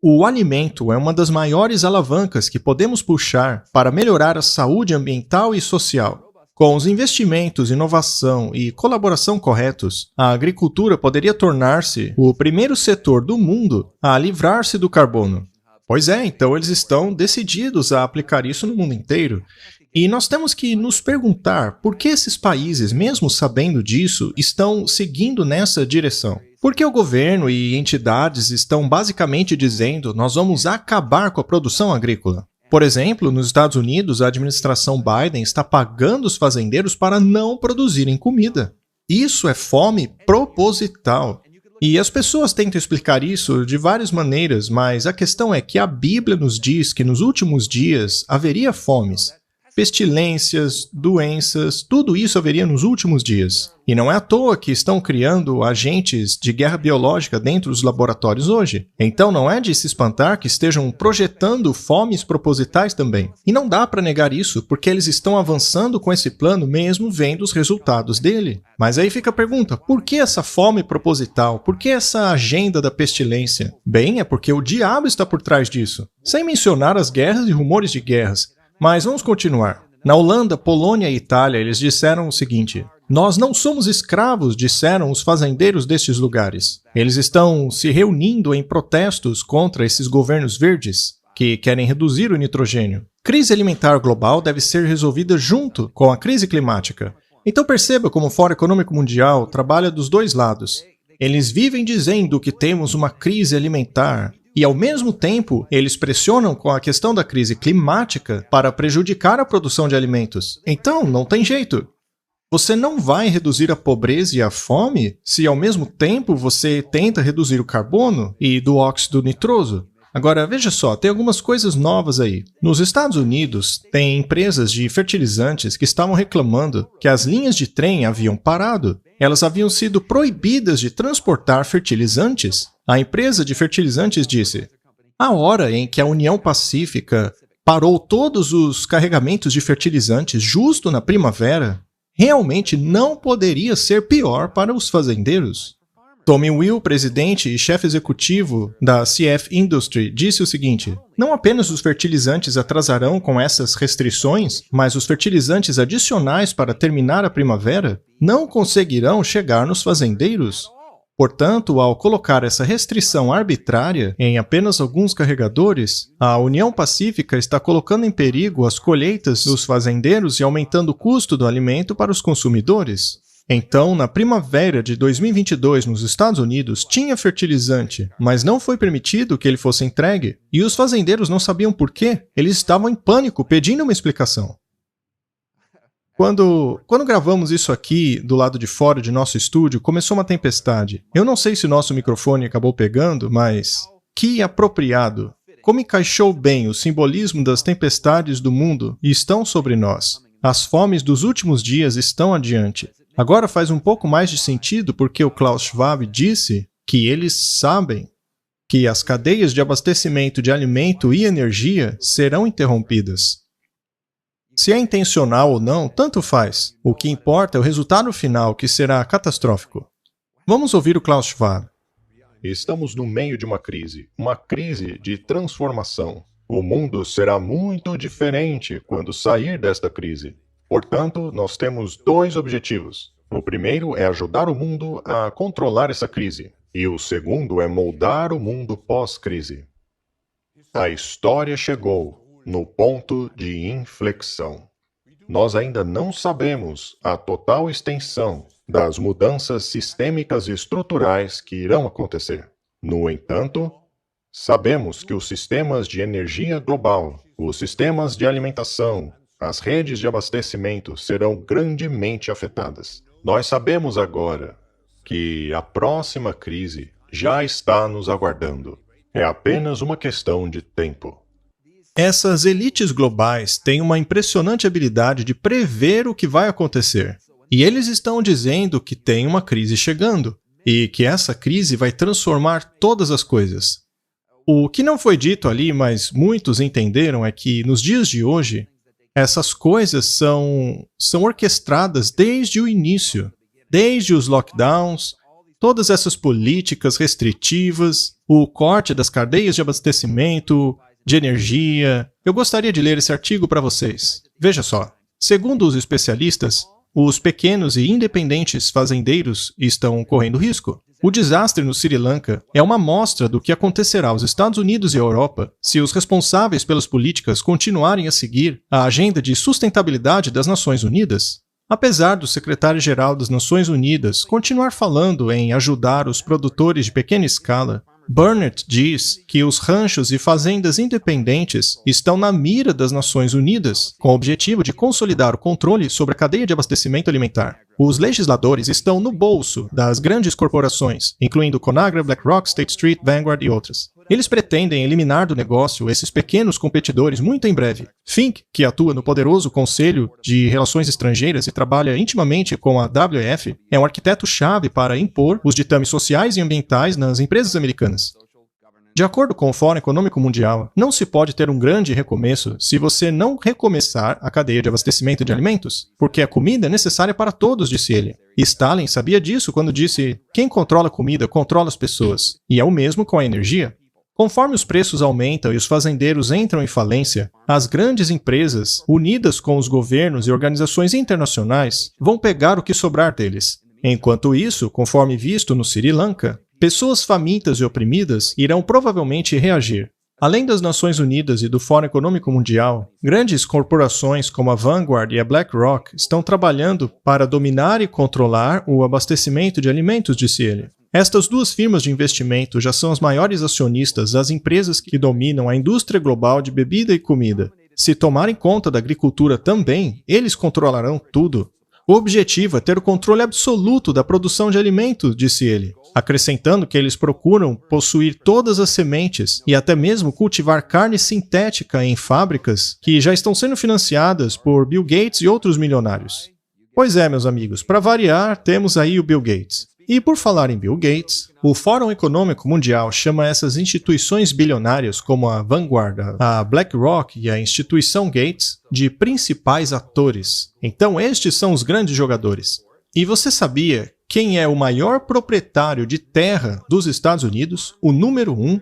A: O alimento é uma das maiores alavancas que podemos puxar para melhorar a saúde ambiental e social. Com os investimentos, inovação e colaboração corretos, a agricultura poderia tornar-se o primeiro setor do mundo a livrar-se do carbono. Pois é, então eles estão decididos a aplicar isso no mundo inteiro. E nós temos que nos perguntar por que esses países, mesmo sabendo disso, estão seguindo nessa direção. Porque o governo e entidades estão basicamente dizendo nós vamos acabar com a produção agrícola. Por exemplo, nos Estados Unidos, a administração Biden está pagando os fazendeiros para não produzirem comida. Isso é fome proposital. E as pessoas tentam explicar isso de várias maneiras, mas a questão é que a Bíblia nos diz que nos últimos dias haveria fomes. Pestilências, doenças, tudo isso haveria nos últimos dias. E não é à toa que estão criando agentes de guerra biológica dentro dos laboratórios hoje. Então não é de se espantar que estejam projetando fomes propositais também. E não dá para negar isso, porque eles estão avançando com esse plano mesmo vendo os resultados dele. Mas aí fica a pergunta, por que essa fome proposital? Por que essa agenda da pestilência? Bem, é porque o diabo está por trás disso. Sem mencionar as guerras e rumores de guerras. Mas vamos continuar. Na Holanda, Polônia e Itália, eles disseram o seguinte: nós não somos escravos, disseram os fazendeiros destes lugares. Eles estão se reunindo em protestos contra esses governos verdes, que querem reduzir o nitrogênio. Crise alimentar global deve ser resolvida junto com a crise climática. Então perceba como o Fórum Econômico Mundial trabalha dos dois lados. Eles vivem dizendo que temos uma crise alimentar, e, ao mesmo tempo, eles pressionam com a questão da crise climática para prejudicar a produção de alimentos. Então, não tem jeito. Você não vai reduzir a pobreza e a fome se, ao mesmo tempo, você tenta reduzir o carbono e do óxido nitroso. Agora, veja só, tem algumas coisas novas aí. Nos Estados Unidos, tem empresas de fertilizantes que estavam reclamando que as linhas de trem haviam parado. Elas haviam sido proibidas de transportar fertilizantes. A empresa de fertilizantes disse: a hora em que a União Pacífica parou todos os carregamentos de fertilizantes justo na primavera, realmente não poderia ser pior para os fazendeiros. Tommy Will, presidente e chefe executivo da CF Industry, disse o seguinte: não apenas os fertilizantes atrasarão com essas restrições, mas os fertilizantes adicionais para terminar a primavera não conseguirão chegar nos fazendeiros. Portanto, ao colocar essa restrição arbitrária em apenas alguns carregadores, a União Pacífica está colocando em perigo as colheitas dos fazendeiros e aumentando o custo do alimento para os consumidores. Então, na primavera de 2022 nos Estados Unidos, tinha fertilizante, mas não foi permitido que ele fosse entregue, e os fazendeiros não sabiam por quê. Eles estavam em pânico, pedindo uma explicação. Quando gravamos isso aqui, do lado de fora de nosso estúdio, começou uma tempestade. Eu não sei se nosso microfone acabou pegando, mas que apropriado! Como encaixou bem o simbolismo das tempestades do mundo e estão sobre nós. As fomes dos últimos dias estão adiante. Agora faz um pouco mais de sentido porque o Klaus Schwab disse que eles sabem que as cadeias de abastecimento de alimento e energia serão interrompidas. Se é intencional ou não, tanto faz. O que importa é o resultado final, que será catastrófico. Vamos ouvir o Klaus Schwab.
B: Estamos no meio de uma crise de transformação. O mundo será muito diferente quando sair desta crise. Portanto, nós temos dois objetivos. O primeiro é ajudar o mundo a controlar essa crise. E o segundo é moldar o mundo pós-crise. A história chegou no ponto de inflexão. Nós ainda não sabemos a total extensão das mudanças sistêmicas e estruturais que irão acontecer. No entanto, sabemos que os sistemas de energia global, os sistemas de alimentação, as redes de abastecimento serão grandemente afetadas. Nós sabemos agora que a próxima crise já está nos aguardando. É apenas uma questão de tempo.
A: Essas elites globais têm uma impressionante habilidade de prever o que vai acontecer. E eles estão dizendo que tem uma crise chegando e que essa crise vai transformar todas as coisas. O que não foi dito ali, mas muitos entenderam, é que nos dias de hoje, essas coisas são orquestradas desde o início, desde os lockdowns, todas essas políticas restritivas, o corte das cadeias de abastecimento, de energia. Eu gostaria de ler esse artigo para vocês. Veja só. Segundo os especialistas, os pequenos e independentes fazendeiros estão correndo risco. O desastre no Sri Lanka é uma amostra do que acontecerá aos Estados Unidos e à Europa se os responsáveis pelas políticas continuarem a seguir a agenda de sustentabilidade das Nações Unidas. Apesar do secretário-geral das Nações Unidas continuar falando em ajudar os produtores de pequena escala, Burnett diz que os ranchos e fazendas independentes estão na mira das Nações Unidas, com o objetivo de consolidar o controle sobre a cadeia de abastecimento alimentar. Os legisladores estão no bolso das grandes corporações, incluindo Conagra, BlackRock, State Street, Vanguard e outras. Eles pretendem eliminar do negócio esses pequenos competidores muito em breve. Fink, que atua no poderoso Conselho de Relações Estrangeiras e trabalha intimamente com a WEF, é um arquiteto-chave para impor os ditames sociais e ambientais nas empresas americanas. De acordo com o Fórum Econômico Mundial, não se pode ter um grande recomeço se você não recomeçar a cadeia de abastecimento de alimentos, porque a comida é necessária para todos, disse ele. Stalin sabia disso quando disse: quem controla a comida controla as pessoas, e é o mesmo com a energia. Conforme os preços aumentam e os fazendeiros entram em falência, as grandes empresas, unidas com os governos e organizações internacionais, vão pegar o que sobrar deles. Enquanto isso, conforme visto no Sri Lanka, pessoas famintas e oprimidas irão provavelmente reagir. Além das Nações Unidas e do Fórum Econômico Mundial, grandes corporações como a Vanguard e a BlackRock estão trabalhando para dominar e controlar o abastecimento de alimentos, disse ele. Estas duas firmas de investimento já são as maiores acionistas das empresas que dominam a indústria global de bebida e comida. Se tomarem conta da agricultura também, eles controlarão tudo. O objetivo é ter o controle absoluto da produção de alimentos, disse ele, acrescentando que eles procuram possuir todas as sementes e até mesmo cultivar carne sintética em fábricas que já estão sendo financiadas por Bill Gates e outros milionários. Pois é, meus amigos, para variar, temos aí o Bill Gates. E por falar em Bill Gates, o Fórum Econômico Mundial chama essas instituições bilionárias como a Vanguard, a BlackRock e a instituição Gates de principais atores. Então estes são os grandes jogadores. E você sabia quem é o maior proprietário de terra dos Estados Unidos? O número 1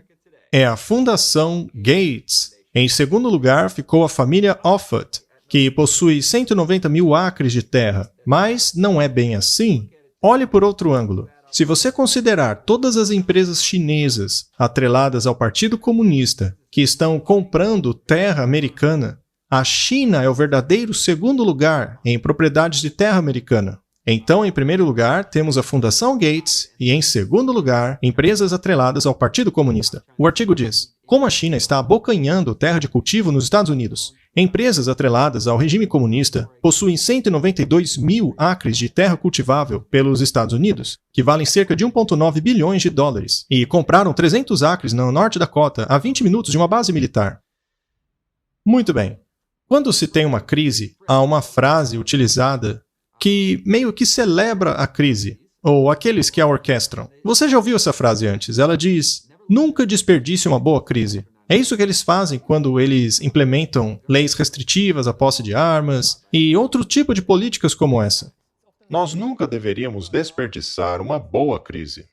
A: é a Fundação Gates. Em segundo lugar ficou a família Offutt, que possui 190 mil acres de terra. Mas não é bem assim. Olhe por outro ângulo. Se você considerar todas as empresas chinesas atreladas ao Partido Comunista que estão comprando terra americana, a China é o verdadeiro segundo lugar em propriedades de terra americana. Então, em primeiro lugar, temos a Fundação Gates e, em segundo lugar, empresas atreladas ao Partido Comunista. O artigo diz: como a China está abocanhando terra de cultivo nos Estados Unidos, empresas atreladas ao regime comunista possuem 192 mil acres de terra cultivável pelos Estados Unidos, que valem cerca de 1,9 bilhões de dólares, e compraram 300 acres no Norte Dakota a 20 minutos de uma base militar. Muito bem. Quando se tem uma crise, há uma frase utilizada que meio que celebra a crise, ou aqueles que a orquestram. Você já ouviu essa frase antes? Ela diz: nunca desperdice uma boa crise. É isso que eles fazem quando eles implementam leis restritivas à posse de armas e outro tipo de políticas como essa.
B: Nós nunca deveríamos desperdiçar uma boa crise.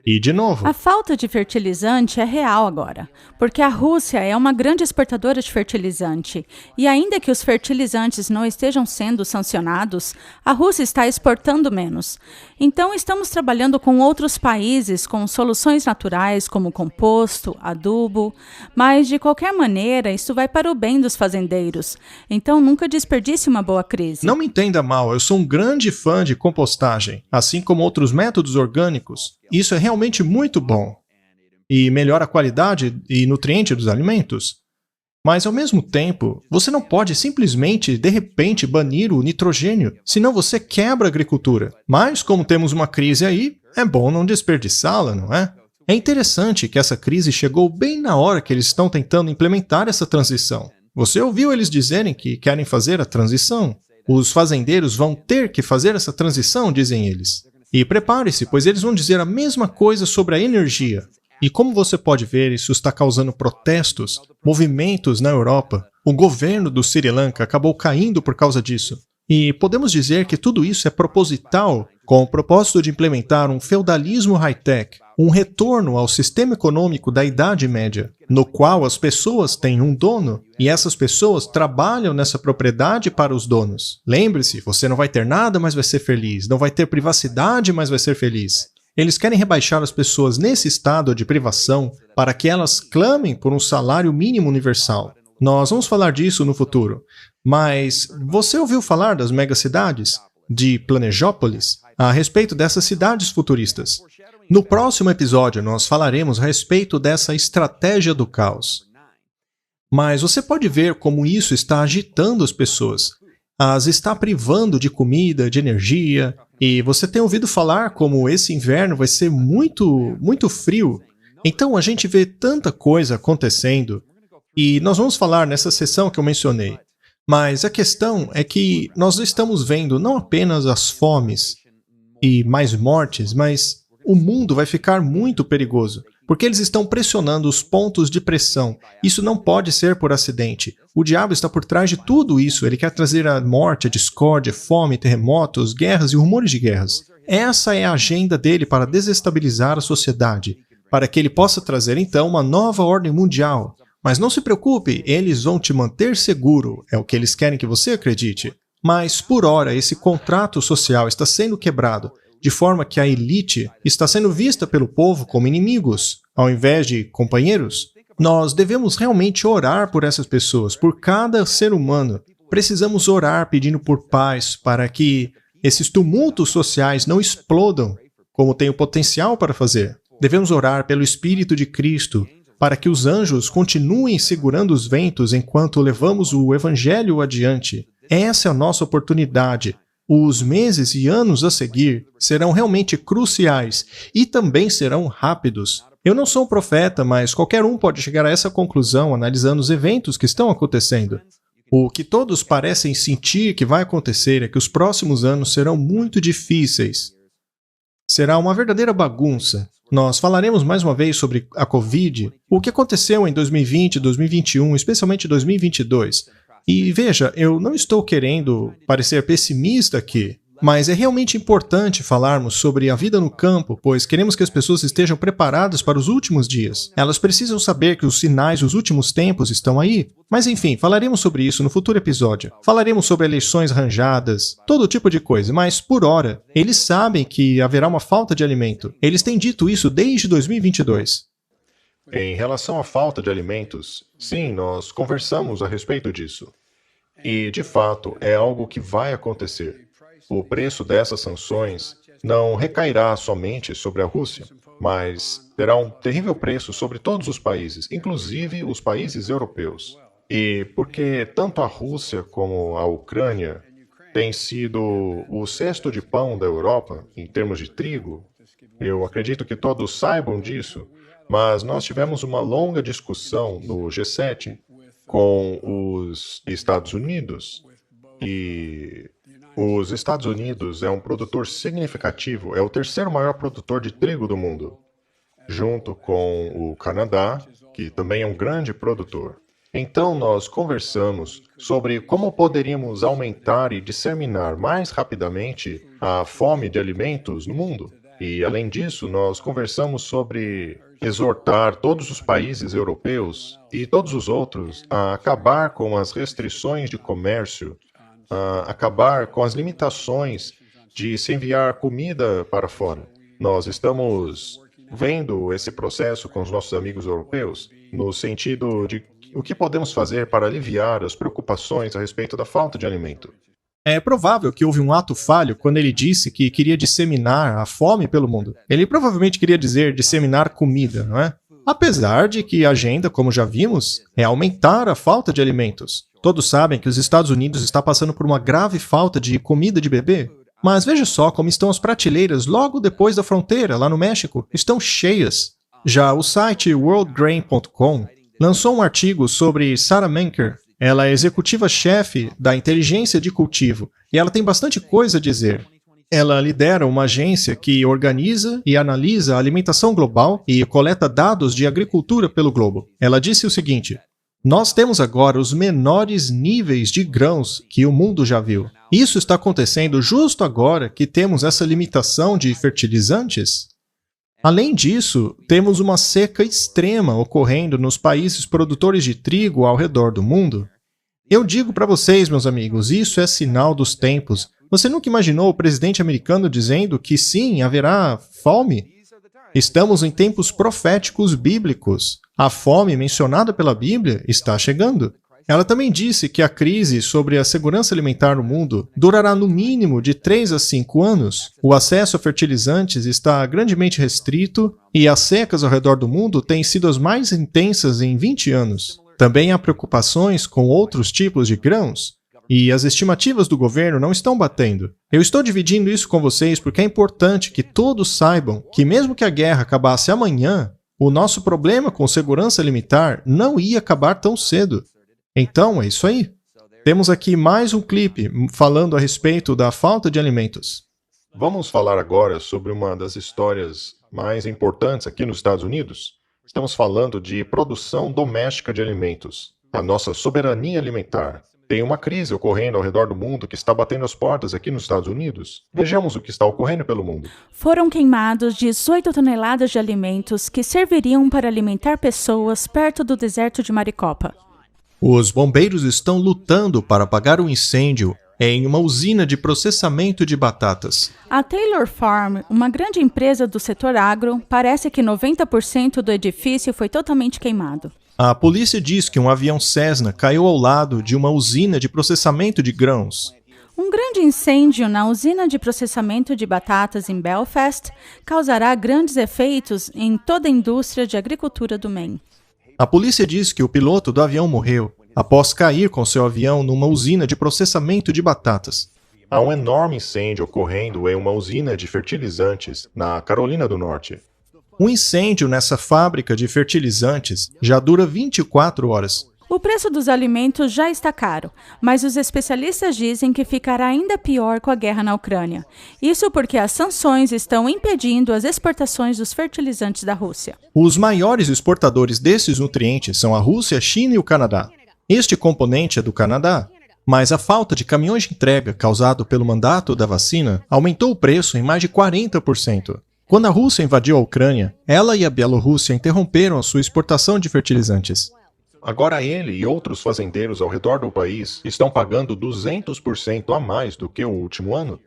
A: E, de novo,
D: a falta de fertilizante é real agora, porque a Rússia é uma grande exportadora de fertilizante. E ainda que os fertilizantes não estejam sendo sancionados, a Rússia está exportando menos. Então, estamos trabalhando com outros países com soluções naturais como composto, adubo, mas, de qualquer maneira, isso vai para o bem dos fazendeiros. Então, nunca desperdice uma boa crise.
A: Não me entenda mal, eu sou um grande fã de compostagem, assim como outros métodos orgânicos. Isso é realmente muito bom e melhora a qualidade e nutriente dos alimentos. Mas, ao mesmo tempo, você não pode simplesmente, de repente, banir o nitrogênio, senão você quebra a agricultura. Mas, como temos uma crise aí, é bom não desperdiçá-la, não é? É interessante que essa crise chegou bem na hora que eles estão tentando implementar essa transição. Você ouviu eles dizerem que querem fazer a transição? Os fazendeiros vão ter que fazer essa transição, dizem eles. E prepare-se, pois eles vão dizer a mesma coisa sobre a energia. E como você pode ver, isso está causando protestos, movimentos na Europa. O governo do Sri Lanka acabou caindo por causa disso. E podemos dizer que tudo isso é proposital, com o propósito de implementar um feudalismo high-tech, um retorno ao sistema econômico da Idade Média, no qual as pessoas têm um dono e essas pessoas trabalham nessa propriedade para os donos. Lembre-se, você não vai ter nada, mas vai ser feliz. Não vai ter privacidade, mas vai ser feliz. Eles querem rebaixar as pessoas nesse estado de privação para que elas clamem por um salário mínimo universal. Nós vamos falar disso no futuro. Mas você ouviu falar das megacidades? De Planejópolis? A respeito dessas cidades futuristas? No próximo episódio, nós falaremos a respeito dessa estratégia do caos. Mas você pode ver como isso está agitando as pessoas. As está privando de comida, de energia, e você tem ouvido falar como esse inverno vai ser muito frio. Então a gente vê tanta coisa acontecendo, e nós vamos falar nessa sessão que eu mencionei. Mas a questão é que nós estamos vendo não apenas as fomes e mais mortes, mas o mundo vai ficar muito perigoso, porque eles estão pressionando os pontos de pressão. Isso não pode ser por acidente. O diabo está por trás de tudo isso. Ele quer trazer a morte, a discórdia, fome, terremotos, guerras e rumores de guerras. Essa é a agenda dele para desestabilizar a sociedade, para que ele possa trazer então uma nova ordem mundial. Mas não se preocupe, eles vão te manter seguro, é o que eles querem que você acredite. Mas, por ora, esse contrato social está sendo quebrado, de forma que a elite está sendo vista pelo povo como inimigos, ao invés de companheiros. Nós devemos realmente orar por essas pessoas, por cada ser humano. Precisamos orar pedindo por paz para que esses tumultos sociais não explodam, como tem o potencial para fazer. Devemos orar pelo Espírito de Cristo, para que os anjos continuem segurando os ventos enquanto levamos o Evangelho adiante. Essa é a nossa oportunidade. Os meses e anos a seguir serão realmente cruciais e também serão rápidos. Eu não sou um profeta, mas qualquer um pode chegar a essa conclusão analisando os eventos que estão acontecendo. O que todos parecem sentir que vai acontecer é que os próximos anos serão muito difíceis. Será uma verdadeira bagunça. Nós falaremos mais uma vez sobre a Covid, o que aconteceu em 2020, 2021, especialmente 2022. E veja, eu não estou querendo parecer pessimista aqui, mas é realmente importante falarmos sobre a vida no campo, pois queremos que as pessoas estejam preparadas para os últimos dias. Elas precisam saber que os sinais dos últimos tempos estão aí. Mas enfim, falaremos sobre isso no futuro episódio. Falaremos sobre eleições arranjadas, todo tipo de coisa, mas por hora, eles sabem que haverá uma falta de alimento. Eles têm dito isso desde 2022.
B: Em relação à falta de alimentos, sim, nós conversamos a respeito disso. E, de fato, é algo que vai acontecer. O preço dessas sanções não recairá somente sobre a Rússia, mas terá um terrível preço sobre todos os países, inclusive os países europeus. E porque tanto a Rússia como a Ucrânia têm sido o cesto de pão da Europa, em termos de trigo, eu acredito que todos saibam disso, mas nós tivemos uma longa discussão no G7 com os Estados Unidos. E os Estados Unidos é um produtor significativo, é o terceiro maior produtor de trigo do mundo, junto com o Canadá, que também é um grande produtor. Então nós conversamos sobre como poderíamos aumentar e disseminar mais rapidamente a fome de alimentos no mundo. E, além disso, nós conversamos sobre exortar todos os países europeus e todos os outros a acabar com as restrições de comércio, a acabar com as limitações de se enviar comida para fora. Nós estamos vendo esse processo com os nossos amigos europeus, no sentido de o que podemos fazer para aliviar as preocupações a respeito da falta de alimento.
A: É provável que houve um ato falho quando ele disse que queria disseminar a fome pelo mundo. Ele provavelmente queria dizer disseminar comida, não é? Apesar de que a agenda, como já vimos, é aumentar a falta de alimentos. Todos sabem que os Estados Unidos está passando por uma grave falta de comida de bebê. Mas veja só como estão as prateleiras logo depois da fronteira, lá no México. Estão cheias. Já o site worldgrain.com lançou um artigo sobre Sarah Menker. Ela é executiva-chefe da inteligência de cultivo e ela tem bastante coisa a dizer. Ela lidera uma agência que organiza e analisa a alimentação global e coleta dados de agricultura pelo globo. Ela disse o seguinte: nós temos agora os menores níveis de grãos que o mundo já viu. Isso está acontecendo justo agora que temos essa limitação de fertilizantes. Além disso, temos uma seca extrema ocorrendo nos países produtores de trigo ao redor do mundo. Eu digo para vocês, meus amigos, isso é sinal dos tempos. Você nunca imaginou o presidente americano dizendo que sim, haverá fome? Estamos em tempos proféticos bíblicos. A fome mencionada pela Bíblia está chegando. Ela também disse que a crise sobre a segurança alimentar no mundo durará no mínimo de 3 a 5 anos. O acesso a fertilizantes está grandemente restrito e as secas ao redor do mundo têm sido as mais intensas em 20 anos. Também há preocupações com outros tipos de grãos e as estimativas do governo não estão batendo. Eu estou dividindo isso com vocês porque é importante que todos saibam que mesmo que a guerra acabasse amanhã, o nosso problema com segurança alimentar não ia acabar tão cedo. Então, é isso aí. Temos aqui mais um clipe falando a respeito da falta de alimentos.
B: Vamos falar agora sobre uma das histórias mais importantes aqui nos Estados Unidos. Estamos falando de produção doméstica de alimentos. A nossa soberania alimentar. Tem uma crise ocorrendo ao redor do mundo que está batendo as portas aqui nos Estados Unidos. Vejamos o que está ocorrendo pelo mundo.
D: Foram queimados 18 toneladas de alimentos que serviriam para alimentar pessoas perto do deserto de Maricopa.
A: Os bombeiros estão lutando para apagar um incêndio em uma usina de processamento de batatas.
D: A Taylor Farm, uma grande empresa do setor agro, parece que 90% do edifício foi totalmente queimado.
A: A polícia diz que um avião Cessna caiu ao lado de uma usina de processamento de grãos.
D: Um grande incêndio na usina de processamento de batatas em Belfast causará grandes efeitos em toda a indústria de agricultura do Maine.
A: A polícia diz que o piloto do avião morreu após cair com seu avião numa usina de processamento de batatas.
B: Há um enorme incêndio ocorrendo em uma usina de fertilizantes na Carolina do Norte.
A: Um incêndio nessa fábrica de fertilizantes já dura 24 horas.
D: O preço dos alimentos já está caro, mas os especialistas dizem que ficará ainda pior com a guerra na Ucrânia. Isso porque as sanções estão impedindo as exportações dos fertilizantes da Rússia.
A: Os maiores exportadores desses nutrientes são a Rússia, a China e o Canadá. Este componente é do Canadá, mas a falta de caminhões de entrega causado pelo mandato da vacina aumentou o preço em mais de 40%. Quando a Rússia invadiu a Ucrânia, ela e a Bielorrússia interromperam a sua exportação de fertilizantes.
B: Agora ele e outros fazendeiros ao redor do país estão pagando 200% a mais do que o último ano.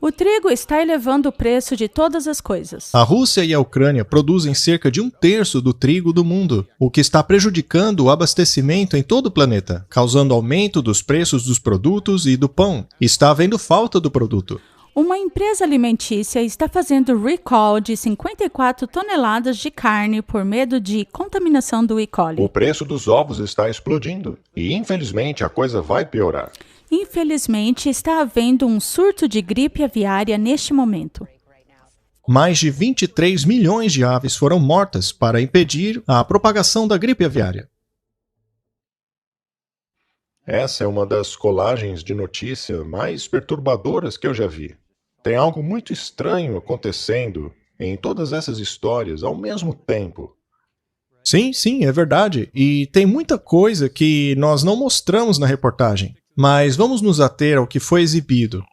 D: O trigo está elevando o preço de todas as coisas.
A: A Rússia e a Ucrânia produzem cerca de 1/3 do trigo do mundo, o que está prejudicando o abastecimento em todo o planeta, causando aumento dos preços dos produtos e do pão. Está havendo falta do produto.
D: Uma empresa alimentícia está fazendo recall de 54 toneladas de carne por medo de contaminação do E. coli.
B: O preço dos ovos está explodindo e, infelizmente, a coisa vai piorar.
D: Infelizmente, está havendo um surto de gripe aviária neste momento.
A: Mais de 23 milhões de aves foram mortas para impedir a propagação da gripe aviária.
B: Essa é uma das colagens de notícia mais perturbadoras que eu já vi. Tem algo muito estranho acontecendo em todas essas histórias ao mesmo tempo.
A: Sim, é verdade. E tem muita coisa que nós não mostramos na reportagem. Mas vamos nos ater ao que foi exibido.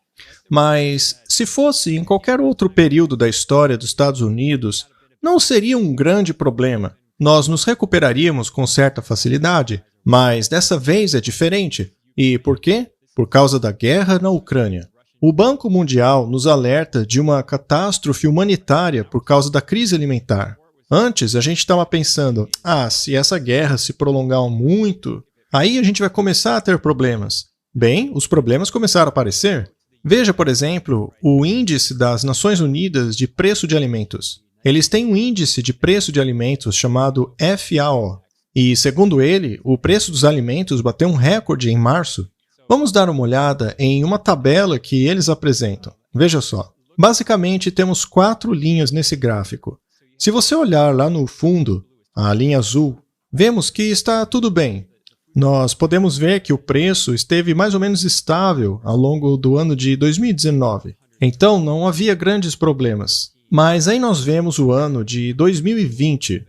A: Mas, se fosse em qualquer outro período da história dos Estados Unidos, não seria um grande problema. Nós nos recuperaríamos com certa facilidade. Mas dessa vez é diferente. E por quê? Por causa da guerra na Ucrânia. O Banco Mundial nos alerta de uma catástrofe humanitária por causa da crise alimentar. Antes, a gente estava pensando, se essa guerra se prolongar muito, aí a gente vai começar a ter problemas. Bem, os problemas começaram a aparecer. Veja, por exemplo, o Índice das Nações Unidas de Preço de Alimentos. Eles têm um índice de preço de alimentos chamado FAO. E, segundo ele, o preço dos alimentos bateu um recorde em março. Vamos dar uma olhada em uma tabela que eles apresentam. Veja só. Basicamente, temos 4 linhas nesse gráfico. Se você olhar lá no fundo, a linha azul, vemos que está tudo bem. Nós podemos ver que o preço esteve mais ou menos estável ao longo do ano de 2019. Então, não havia grandes problemas. Mas aí nós vemos o ano de 2020.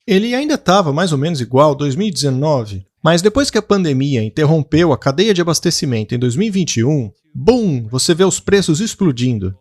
A: Ele ainda estava mais ou menos igual a 2019, mas depois que a pandemia interrompeu a cadeia de abastecimento em 2021, BUM! Você vê os preços explodindo.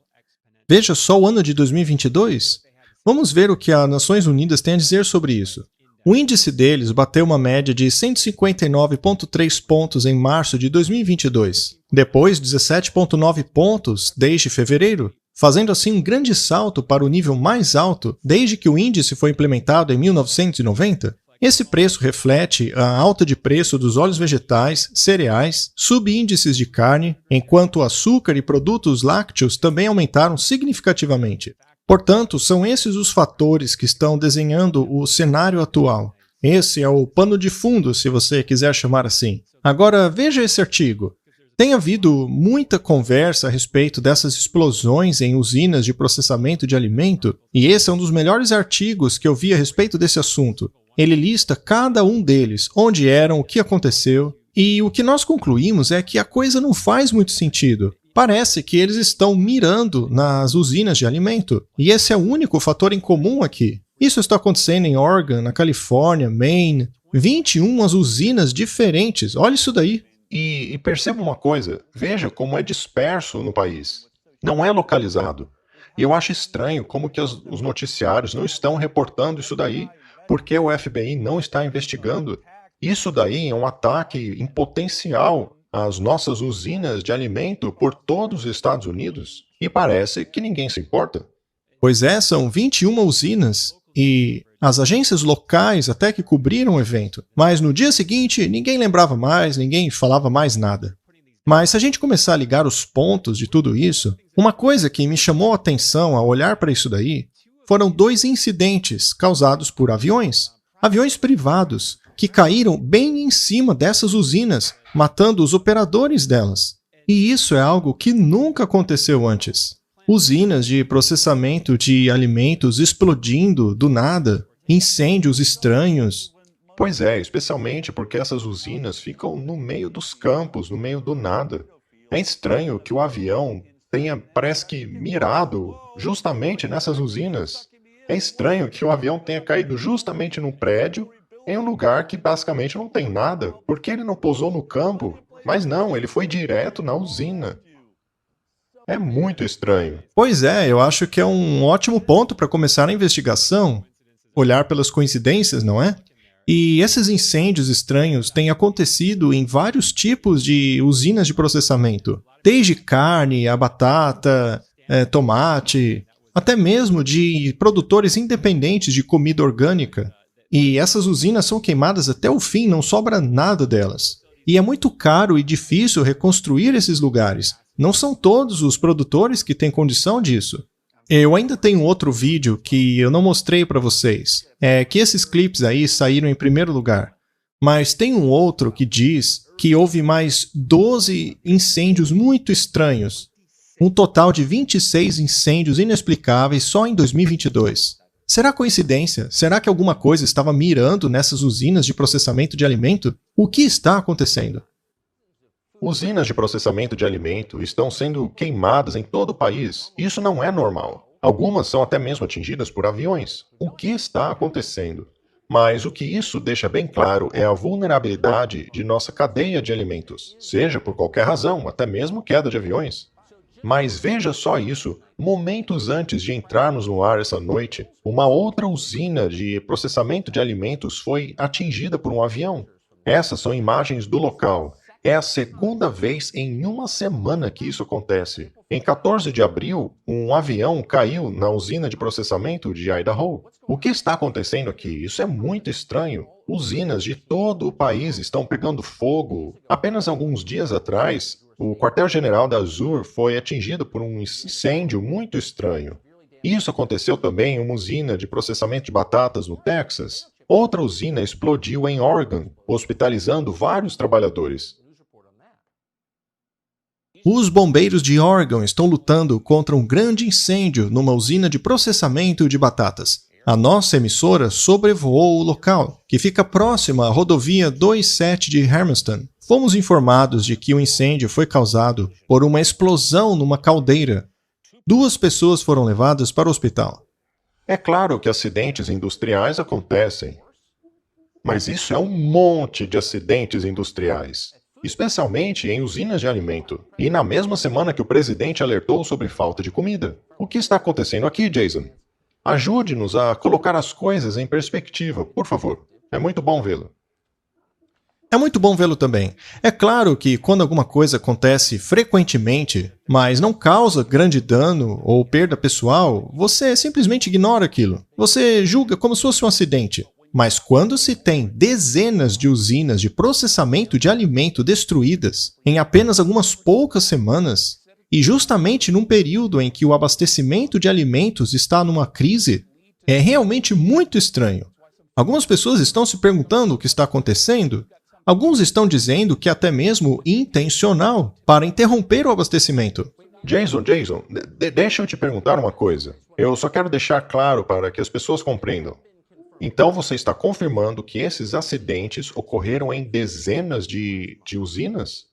A: Veja só o ano de 2022. Vamos ver o que as Nações Unidas tem a dizer sobre isso. O índice deles bateu uma média de 159,3 pontos em março de 2022, depois 17,9 pontos desde fevereiro, fazendo assim um grande salto para o nível mais alto desde que o índice foi implementado em 1990. Esse preço reflete a alta de preço dos óleos vegetais, cereais, subíndices de carne, enquanto o açúcar e produtos lácteos também aumentaram significativamente. Portanto, são esses os fatores que estão desenhando o cenário atual. Esse é o pano de fundo, se você quiser chamar assim. Agora, veja esse artigo. Tem havido muita conversa a respeito dessas explosões em usinas de processamento de alimento, e esse é um dos melhores artigos que eu vi a respeito desse assunto. Ele lista cada um deles, onde eram, o que aconteceu, e o que nós concluímos é que a coisa não faz muito sentido. Parece que eles estão mirando nas usinas de alimento, e esse é o único fator em comum aqui. Isso está acontecendo em Oregon, na Califórnia, Maine, 21 usinas diferentes, olha isso daí.
B: E perceba uma coisa, veja como é disperso no país. Não é localizado. E eu acho estranho como que os noticiários não estão reportando isso daí, porque o FBI não está investigando. Isso daí é um ataque em potencial às nossas usinas de alimento por todos os Estados Unidos. E parece que ninguém se importa.
A: Pois é, são 21 usinas e as agências locais até que cobriram o evento. Mas no dia seguinte, ninguém lembrava mais, ninguém falava mais nada. Mas se a gente começar a ligar os pontos de tudo isso, uma coisa que me chamou a atenção ao olhar para isso daí foram 2 incidentes causados por aviões privados, que caíram bem em cima dessas usinas, matando os operadores delas. E isso é algo que nunca aconteceu antes. Usinas de processamento de alimentos explodindo do nada, incêndios estranhos.
B: Pois é, especialmente porque essas usinas ficam no meio dos campos, no meio do nada. É estranho que o avião tenha, parece que, mirado justamente nessas usinas. É estranho que o avião tenha caído justamente num prédio, em um lugar que basicamente não tem nada, porque ele não pousou no campo, mas não, ele foi direto na usina. É muito estranho.
A: Pois é, eu acho que é um ótimo ponto para começar a investigação. Olhar pelas coincidências, não é? E esses incêndios estranhos têm acontecido em vários tipos de usinas de processamento. Desde carne, a batata, tomate, até mesmo de produtores independentes de comida orgânica. E essas usinas são queimadas até o fim, não sobra nada delas. E é muito caro e difícil reconstruir esses lugares. Não são todos os produtores que têm condição disso. Eu ainda tenho outro vídeo que eu não mostrei para vocês. É que esses clipes aí saíram em primeiro lugar. Mas tem um outro que diz que houve mais 12 incêndios muito estranhos. Um total de 26 incêndios inexplicáveis só em 2022. Será coincidência? Será que alguma coisa estava mirando nessas usinas de processamento de alimento? O que está acontecendo?
B: Usinas de processamento de alimento estão sendo queimadas em todo o país. Isso não é normal. Algumas são até mesmo atingidas por aviões. O que está acontecendo? Mas o que isso deixa bem claro é a vulnerabilidade de nossa cadeia de alimentos, seja por qualquer razão, até mesmo queda de aviões. Mas veja só isso, momentos antes de entrarmos no ar essa noite, uma outra usina de processamento de alimentos foi atingida por um avião. Essas são imagens do local. É a segunda vez em uma semana que isso acontece. Em 14 de abril, um avião caiu na usina de processamento de Idaho. O que está acontecendo aqui? Isso é muito estranho. Usinas de todo o país estão pegando fogo. Apenas alguns dias atrás, o quartel-general da Azur foi atingido por um incêndio muito estranho. Isso aconteceu também em uma usina de processamento de batatas no Texas. Outra usina explodiu em Oregon, hospitalizando vários trabalhadores.
A: Os bombeiros de Oregon estão lutando contra um grande incêndio numa usina de processamento de batatas. a nossa emissora sobrevoou o local, que fica próximo à rodovia 27 de Hermiston. Fomos informados de que o incêndio foi causado por uma explosão numa caldeira. 2 pessoas foram levadas para o hospital.
B: É claro que acidentes industriais acontecem. Mas isso é um monte de acidentes industriais, especialmente em usinas de alimento. E na mesma semana que o presidente alertou sobre falta de comida. O que está acontecendo aqui, Jason? Ajude-nos a colocar as coisas em perspectiva, por favor. É muito bom vê-lo.
A: É muito bom vê-lo também. É claro que quando alguma coisa acontece frequentemente, mas não causa grande dano ou perda pessoal, você simplesmente ignora aquilo. Você julga como se fosse um acidente. Mas quando se tem dezenas de usinas de processamento de alimento destruídas em apenas algumas poucas semanas, e justamente num período em que o abastecimento de alimentos está numa crise, é realmente muito estranho. Algumas pessoas estão se perguntando o que está acontecendo. Alguns estão dizendo que até mesmo intencional para interromper o abastecimento.
B: Jason, deixa eu te perguntar uma coisa. Eu só quero deixar claro para que as pessoas compreendam. Então você está confirmando que esses acidentes ocorreram em dezenas de usinas?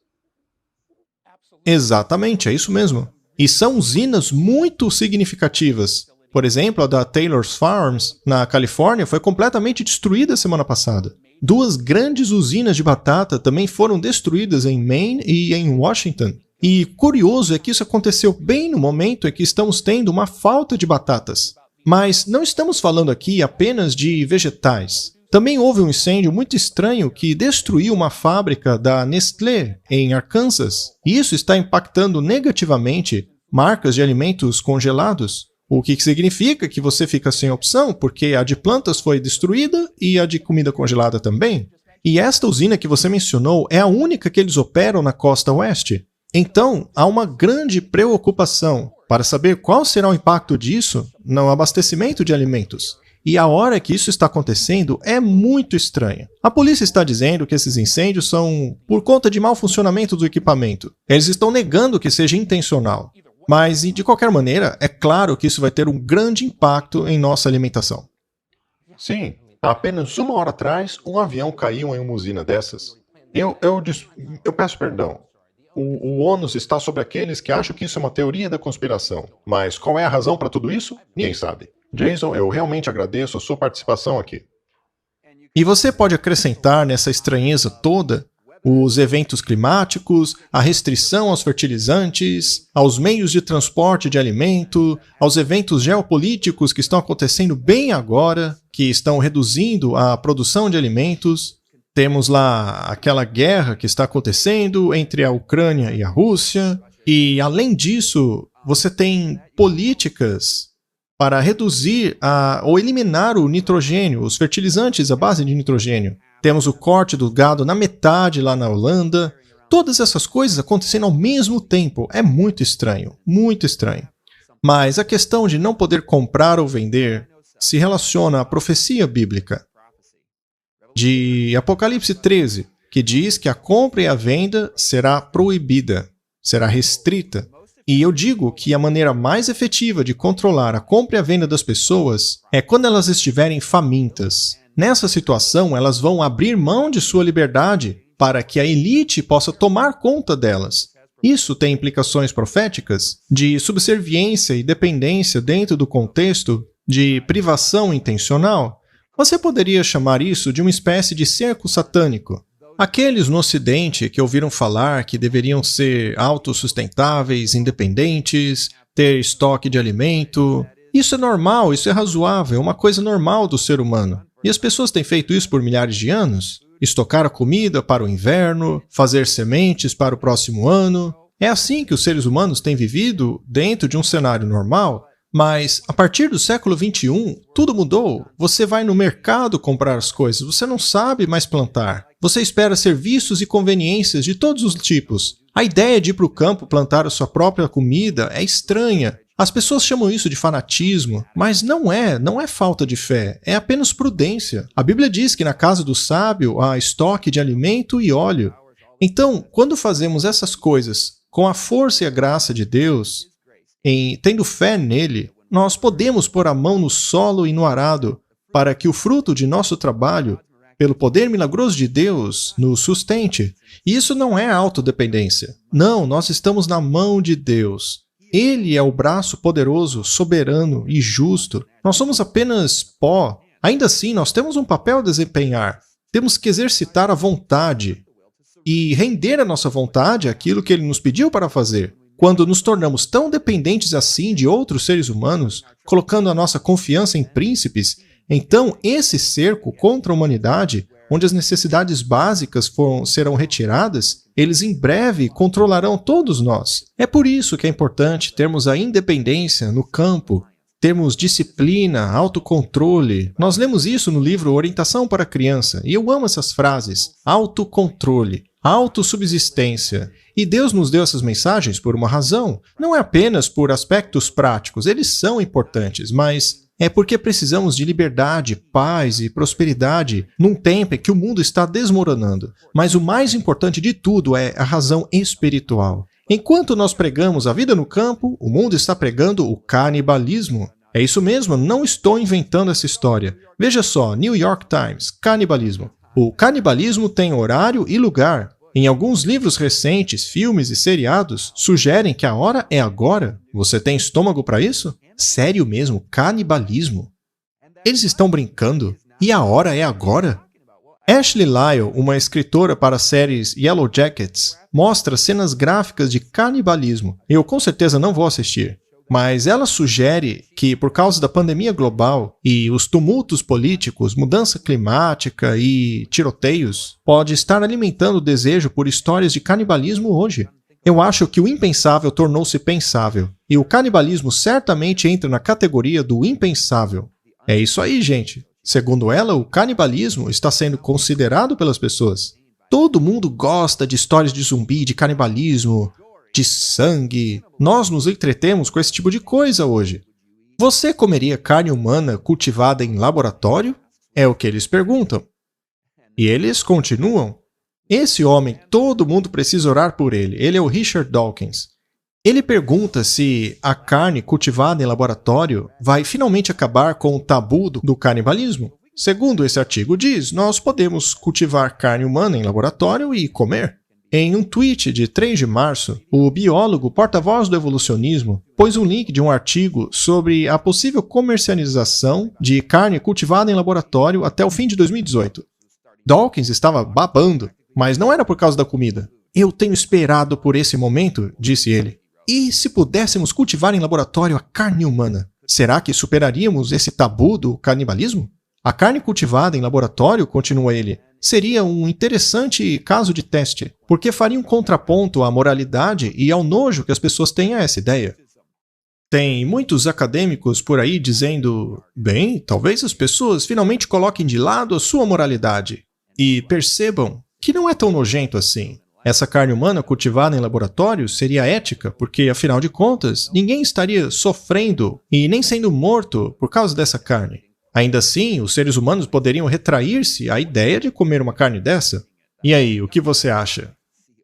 A: Exatamente, é isso mesmo. E são usinas muito significativas. Por exemplo, a da Taylor's Farms, na Califórnia, foi completamente destruída semana passada. 2 grandes usinas de batata também foram destruídas em Maine e em Washington. E curioso é que isso aconteceu bem no momento em que estamos tendo uma falta de batatas. Mas não estamos falando aqui apenas de vegetais. Também houve um incêndio muito estranho que destruiu uma fábrica da Nestlé em Arkansas. E isso está impactando negativamente marcas de alimentos congelados. O que significa que você fica sem opção, porque a de plantas foi destruída e a de comida congelada também. E esta usina que você mencionou é a única que eles operam na costa oeste. Então, há uma grande preocupação para saber qual será o impacto disso no abastecimento de alimentos. E a hora que isso está acontecendo é muito estranha. A polícia está dizendo que esses incêndios são por conta de mau funcionamento do equipamento. Eles estão negando que seja intencional. Mas, de qualquer maneira, é claro que isso vai ter um grande impacto em nossa alimentação.
B: Sim, há apenas 1 hora atrás, um avião caiu em uma usina dessas. Eu peço perdão. O ônus está sobre aqueles que acham que isso é uma teoria da conspiração. Mas qual é a razão para tudo isso? Ninguém sabe. Jason, eu realmente agradeço a sua participação aqui.
A: E você pode acrescentar nessa estranheza toda os eventos climáticos, a restrição aos fertilizantes, aos meios de transporte de alimento, aos eventos geopolíticos que estão acontecendo bem agora, que estão reduzindo a produção de alimentos. Temos lá aquela guerra que está acontecendo entre a Ucrânia e a Rússia. E, além disso, você tem políticas para reduzir ou eliminar o nitrogênio, os fertilizantes à base de nitrogênio. Temos o corte do gado na metade lá na Holanda. Todas essas coisas acontecendo ao mesmo tempo. É muito estranho, muito estranho. Mas a questão de não poder comprar ou vender se relaciona à profecia bíblica de Apocalipse 13, que diz que a compra e a venda será proibida, será restrita. E eu digo que a maneira mais efetiva de controlar a compra e a venda das pessoas é quando elas estiverem famintas. Nessa situação, elas vão abrir mão de sua liberdade para que a elite possa tomar conta delas. Isso tem implicações proféticas de subserviência e dependência dentro do contexto de privação intencional. Você poderia chamar isso de uma espécie de cerco satânico. Aqueles no Ocidente que ouviram falar que deveriam ser autossustentáveis, independentes, ter estoque de alimento. Isso é normal, isso é razoável, é uma coisa normal do ser humano. E as pessoas têm feito isso por milhares de anos. Estocar a comida para o inverno, fazer sementes para o próximo ano. É assim que os seres humanos têm vivido dentro de um cenário normal. Mas, a partir do século XXI, tudo mudou. Você vai no mercado comprar as coisas, você não sabe mais plantar. Você espera serviços e conveniências de todos os tipos. A ideia de ir para o campo plantar a sua própria comida é estranha. As pessoas chamam isso de fanatismo, mas não é falta de fé, é apenas prudência. A Bíblia diz que na casa do sábio há estoque de alimento e óleo. Então, quando fazemos essas coisas com a força e a graça de Deus, tendo fé nele, Nós podemos pôr a mão no solo e no arado para que o fruto de nosso trabalho, pelo poder milagroso de Deus, nos sustente. E isso não é autodependência. Não, nós estamos na mão de Deus. Ele é o braço poderoso, soberano e justo. Nós somos apenas pó. Ainda assim, nós temos um papel a desempenhar. Temos que exercitar a vontade e render a nossa vontade àquilo que Ele nos pediu para fazer. Quando nos tornamos tão dependentes assim de outros seres humanos, colocando a nossa confiança em príncipes, então esse cerco contra a humanidade, onde as necessidades básicas serão retiradas, eles em breve controlarão todos nós. É por isso que é importante termos a independência no campo, termos disciplina, autocontrole. Nós lemos isso no livro Orientação para a Criança, e eu amo essas frases. Autocontrole, autossubsistência. E Deus nos deu essas mensagens por uma razão. Não é apenas por aspectos práticos, eles são importantes, mas é porque precisamos de liberdade, paz e prosperidade num tempo em que o mundo está desmoronando. Mas o mais importante de tudo é a razão espiritual. Enquanto nós pregamos a vida no campo, o mundo está pregando o canibalismo. É isso mesmo, não estou inventando essa história. Veja só, New York Times, canibalismo. O canibalismo tem horário e lugar. Em alguns livros recentes, filmes e seriados sugerem que a hora é agora. Você tem estômago para isso? Sério mesmo, canibalismo? Eles estão brincando? E a hora é agora? Ashley Lyle, uma escritora para séries Yellow Jackets, mostra cenas gráficas de canibalismo. Eu com certeza não vou assistir. Mas ela sugere que, por causa da pandemia global e os tumultos políticos, mudança climática e tiroteios, pode estar alimentando o desejo por histórias de canibalismo hoje. Eu acho que o impensável tornou-se pensável, e o canibalismo certamente entra na categoria do impensável. É isso aí, gente. Segundo ela, o canibalismo está sendo considerado pelas pessoas. Todo mundo gosta de histórias de zumbi, de canibalismo, de sangue. Nós nos entretemos com esse tipo de coisa hoje. Você comeria carne humana cultivada em laboratório? É o que eles perguntam. E eles continuam. Esse homem, todo mundo precisa orar por ele. Ele é o Richard Dawkins. Ele pergunta se a carne cultivada em laboratório vai finalmente acabar com o tabu do canibalismo. Segundo esse artigo diz, nós podemos cultivar carne humana em laboratório e comer. Em um tweet de 3 de março, o biólogo porta-voz do evolucionismo pôs um link de um artigo sobre a possível comercialização de carne cultivada em laboratório até o fim de 2018. Dawkins estava babando, mas não era por causa da comida. Eu tenho esperado por esse momento, disse ele. E se pudéssemos cultivar em laboratório a carne humana, será que superaríamos esse tabu do canibalismo? A carne cultivada em laboratório, continua ele, seria um interessante caso de teste, porque faria um contraponto à moralidade e ao nojo que as pessoas têm a essa ideia. Tem muitos acadêmicos por aí dizendo, bem, talvez as pessoas finalmente coloquem de lado a sua moralidade e percebam que não é tão nojento assim. Essa carne humana cultivada em laboratório seria ética, porque, afinal de contas, ninguém estaria sofrendo e nem sendo morto por causa dessa carne. Ainda assim, os seres humanos poderiam retrair-se à ideia de comer uma carne dessa. E aí, o que você acha?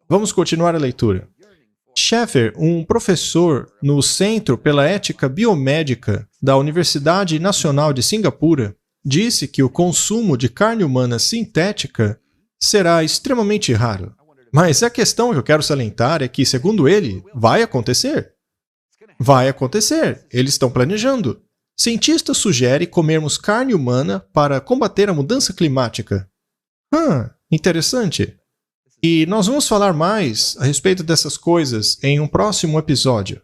A: Vamos continuar a leitura. Sheffer, um professor no Centro pela Ética Biomédica da Universidade Nacional de Singapura, disse que o consumo de carne humana sintética será extremamente raro. Mas a questão que eu quero salientar é que, segundo ele, vai acontecer. Vai acontecer. Eles estão planejando. Cientistas sugerem comermos carne humana para combater a mudança climática. Interessante. E nós vamos falar mais a respeito dessas coisas em um próximo episódio.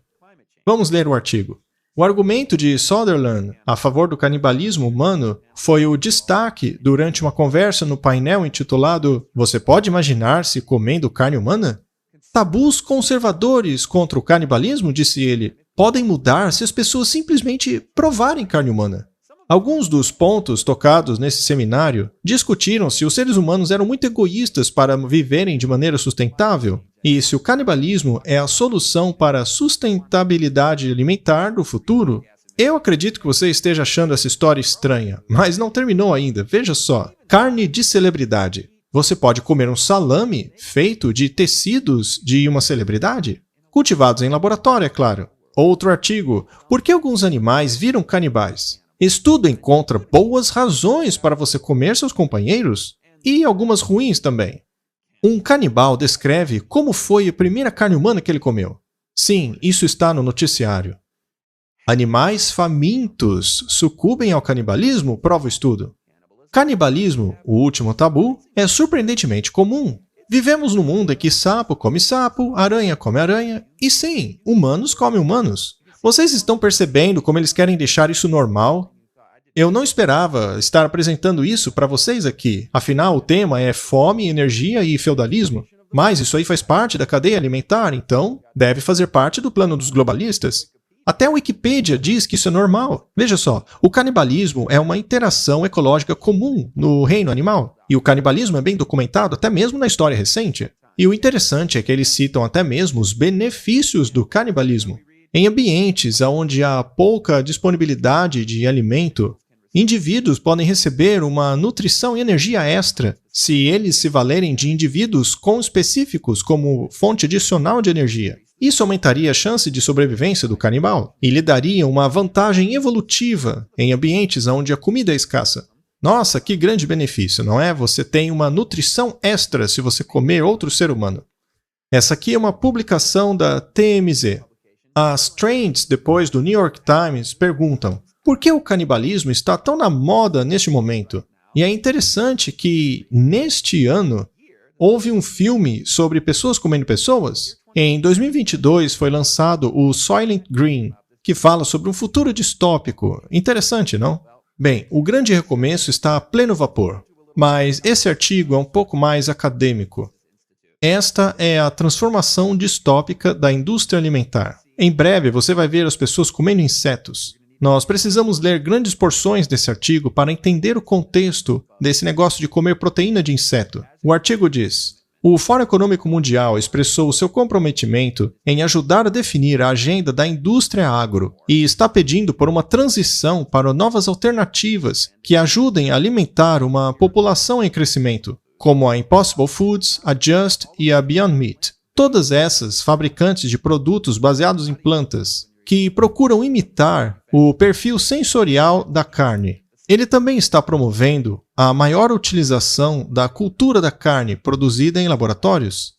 A: Vamos ler o artigo. O argumento de Sutherland a favor do canibalismo humano foi o destaque durante uma conversa no painel intitulado Você pode imaginar-se comendo carne humana? Tabus conservadores contra o canibalismo, disse ele, podem mudar se as pessoas simplesmente provarem carne humana. Alguns dos pontos tocados nesse seminário discutiram se os seres humanos eram muito egoístas para viverem de maneira sustentável e se o canibalismo é a solução para a sustentabilidade alimentar do futuro. Eu acredito que você esteja achando essa história estranha, mas não terminou ainda. Veja só. Carne de celebridade. Você pode comer um salame feito de tecidos de uma celebridade? Cultivados em laboratório, é claro. Outro artigo: por que alguns animais viram canibais? Estudo encontra boas razões para você comer seus companheiros e algumas ruins também. Um canibal descreve como foi a primeira carne humana que ele comeu. Sim, isso está no noticiário. Animais famintos sucumbem ao canibalismo, prova o estudo. Canibalismo, o último tabu, é surpreendentemente comum. Vivemos num mundo em que sapo come sapo, aranha come aranha, e sim, humanos comem humanos. Vocês estão percebendo como eles querem deixar isso normal? Eu não esperava estar apresentando isso para vocês aqui. Afinal, o tema é fome, energia e feudalismo. Mas isso aí faz parte da cadeia alimentar, então deve fazer parte do plano dos globalistas. Até a Wikipedia diz que isso é normal. Veja só, o canibalismo é uma interação ecológica comum no reino animal. E o canibalismo é bem documentado até mesmo na história recente. E o interessante é que eles citam até mesmo os benefícios do canibalismo. Em ambientes onde há pouca disponibilidade de alimento, indivíduos podem receber uma nutrição e energia extra se eles se valerem de indivíduos conspecíficos como fonte adicional de energia. Isso aumentaria a chance de sobrevivência do canibal e lhe daria uma vantagem evolutiva em ambientes onde a comida é escassa. Nossa, que grande benefício, não é? Você tem uma nutrição extra se você comer outro ser humano. Essa aqui é uma publicação da TMZ. As trends depois do New York Times perguntam: por que o canibalismo está tão na moda neste momento? E é interessante que, neste ano, houve um filme sobre pessoas comendo pessoas. Em 2022 foi lançado o Soylent Green, que fala sobre um futuro distópico. Interessante, não? Bem, o grande recomeço está a pleno vapor, mas esse artigo é um pouco mais acadêmico. Esta é a transformação distópica da indústria alimentar. Em breve você vai ver as pessoas comendo insetos. Nós precisamos ler grandes porções desse artigo para entender o contexto desse negócio de comer proteína de inseto. O artigo diz: o Fórum Econômico Mundial expressou seu comprometimento em ajudar a definir a agenda da indústria agro e está pedindo por uma transição para novas alternativas que ajudem a alimentar uma população em crescimento, como a Impossible Foods, a Just e a Beyond Meat. Todas essas fabricantes de produtos baseados em plantas que procuram imitar o perfil sensorial da carne. Ele também está promovendo a maior utilização da cultura da carne produzida em laboratórios.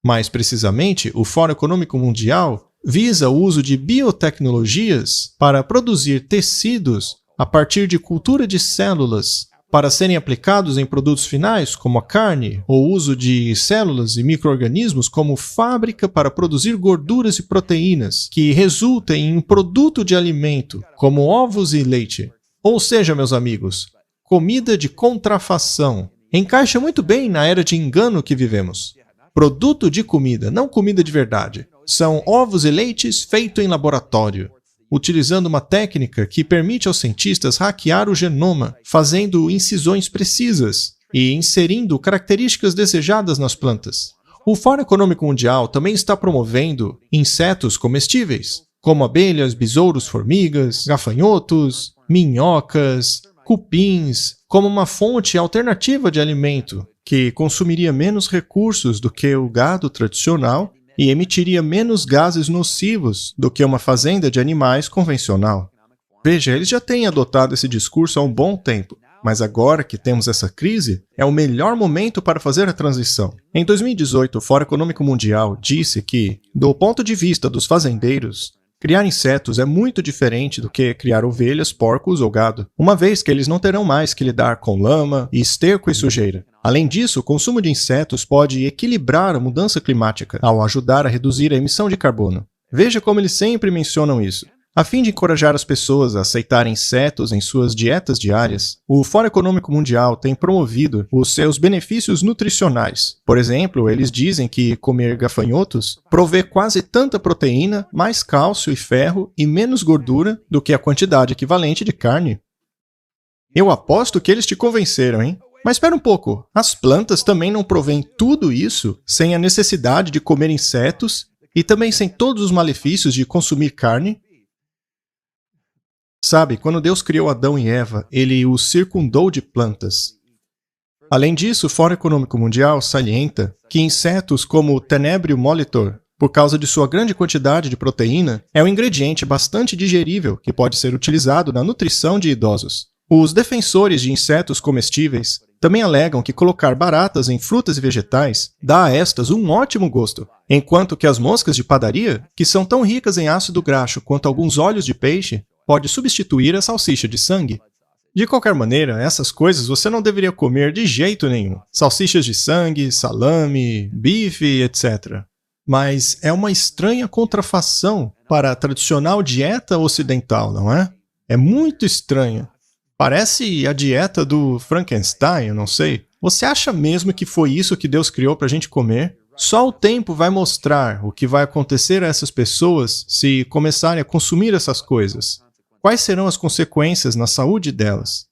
A: Mais precisamente, o Fórum Econômico Mundial visa o uso de biotecnologias para produzir tecidos a partir de cultura de células para serem aplicados em produtos finais, como a carne, ou o uso de células e micro-organismos como fábrica para produzir gorduras e proteínas, que resultem em um produto de alimento, como ovos e leite. Ou seja, meus amigos, comida de contrafação. Encaixa muito bem na era de engano que vivemos. Produto de comida, não comida de verdade. São ovos e leites feitos em laboratório, utilizando uma técnica que permite aos cientistas hackear o genoma, fazendo incisões precisas e inserindo características desejadas nas plantas. O Fórum Econômico Mundial também está promovendo insetos comestíveis, como abelhas, besouros, formigas, gafanhotos, minhocas, cupins, como uma fonte alternativa de alimento, que consumiria menos recursos do que o gado tradicional e emitiria menos gases nocivos do que uma fazenda de animais convencional. Veja, eles já têm adotado esse discurso há um bom tempo, mas agora que temos essa crise, é o melhor momento para fazer a transição. Em 2018, o Fórum Econômico Mundial disse que, do ponto de vista dos fazendeiros, criar insetos é muito diferente do que criar ovelhas, porcos ou gado, uma vez que eles não terão mais que lidar com lama, esterco e sujeira. Além disso, o consumo de insetos pode equilibrar a mudança climática, ao ajudar a reduzir a emissão de carbono. Veja como eles sempre mencionam isso. A fim de encorajar as pessoas a aceitarem insetos em suas dietas diárias, o Fórum Econômico Mundial tem promovido os seus benefícios nutricionais. Por exemplo, eles dizem que comer gafanhotos provê quase tanta proteína, mais cálcio e ferro e menos gordura do que a quantidade equivalente de carne. Eu aposto que eles te convenceram, hein? Mas espera um pouco, as plantas também não provêm tudo isso sem a necessidade de comer insetos e também sem todos os malefícios de consumir carne? Sabe, quando Deus criou Adão e Eva, ele os circundou de plantas. Além disso, o Fórum Econômico Mundial salienta que insetos como o Tenebrio molitor por causa de sua grande quantidade de proteína, é um ingrediente bastante digerível que pode ser utilizado na nutrição de idosos. Os defensores de insetos comestíveis também alegam que colocar baratas em frutas e vegetais dá a estas um ótimo gosto, enquanto que as moscas de padaria, que são tão ricas em ácido graxo quanto alguns óleos de peixe, pode substituir a salsicha de sangue. De qualquer maneira, essas coisas você não deveria comer de jeito nenhum. Salsichas de sangue, salame, bife, etc. Mas é uma estranha contrafação para a tradicional dieta ocidental, não é? É muito estranha. Parece a dieta do Frankenstein, eu não sei. Você acha mesmo que foi isso que Deus criou para a gente comer? Só o tempo vai mostrar o que vai acontecer a essas pessoas se começarem a consumir essas coisas. Quais serão as consequências na saúde delas?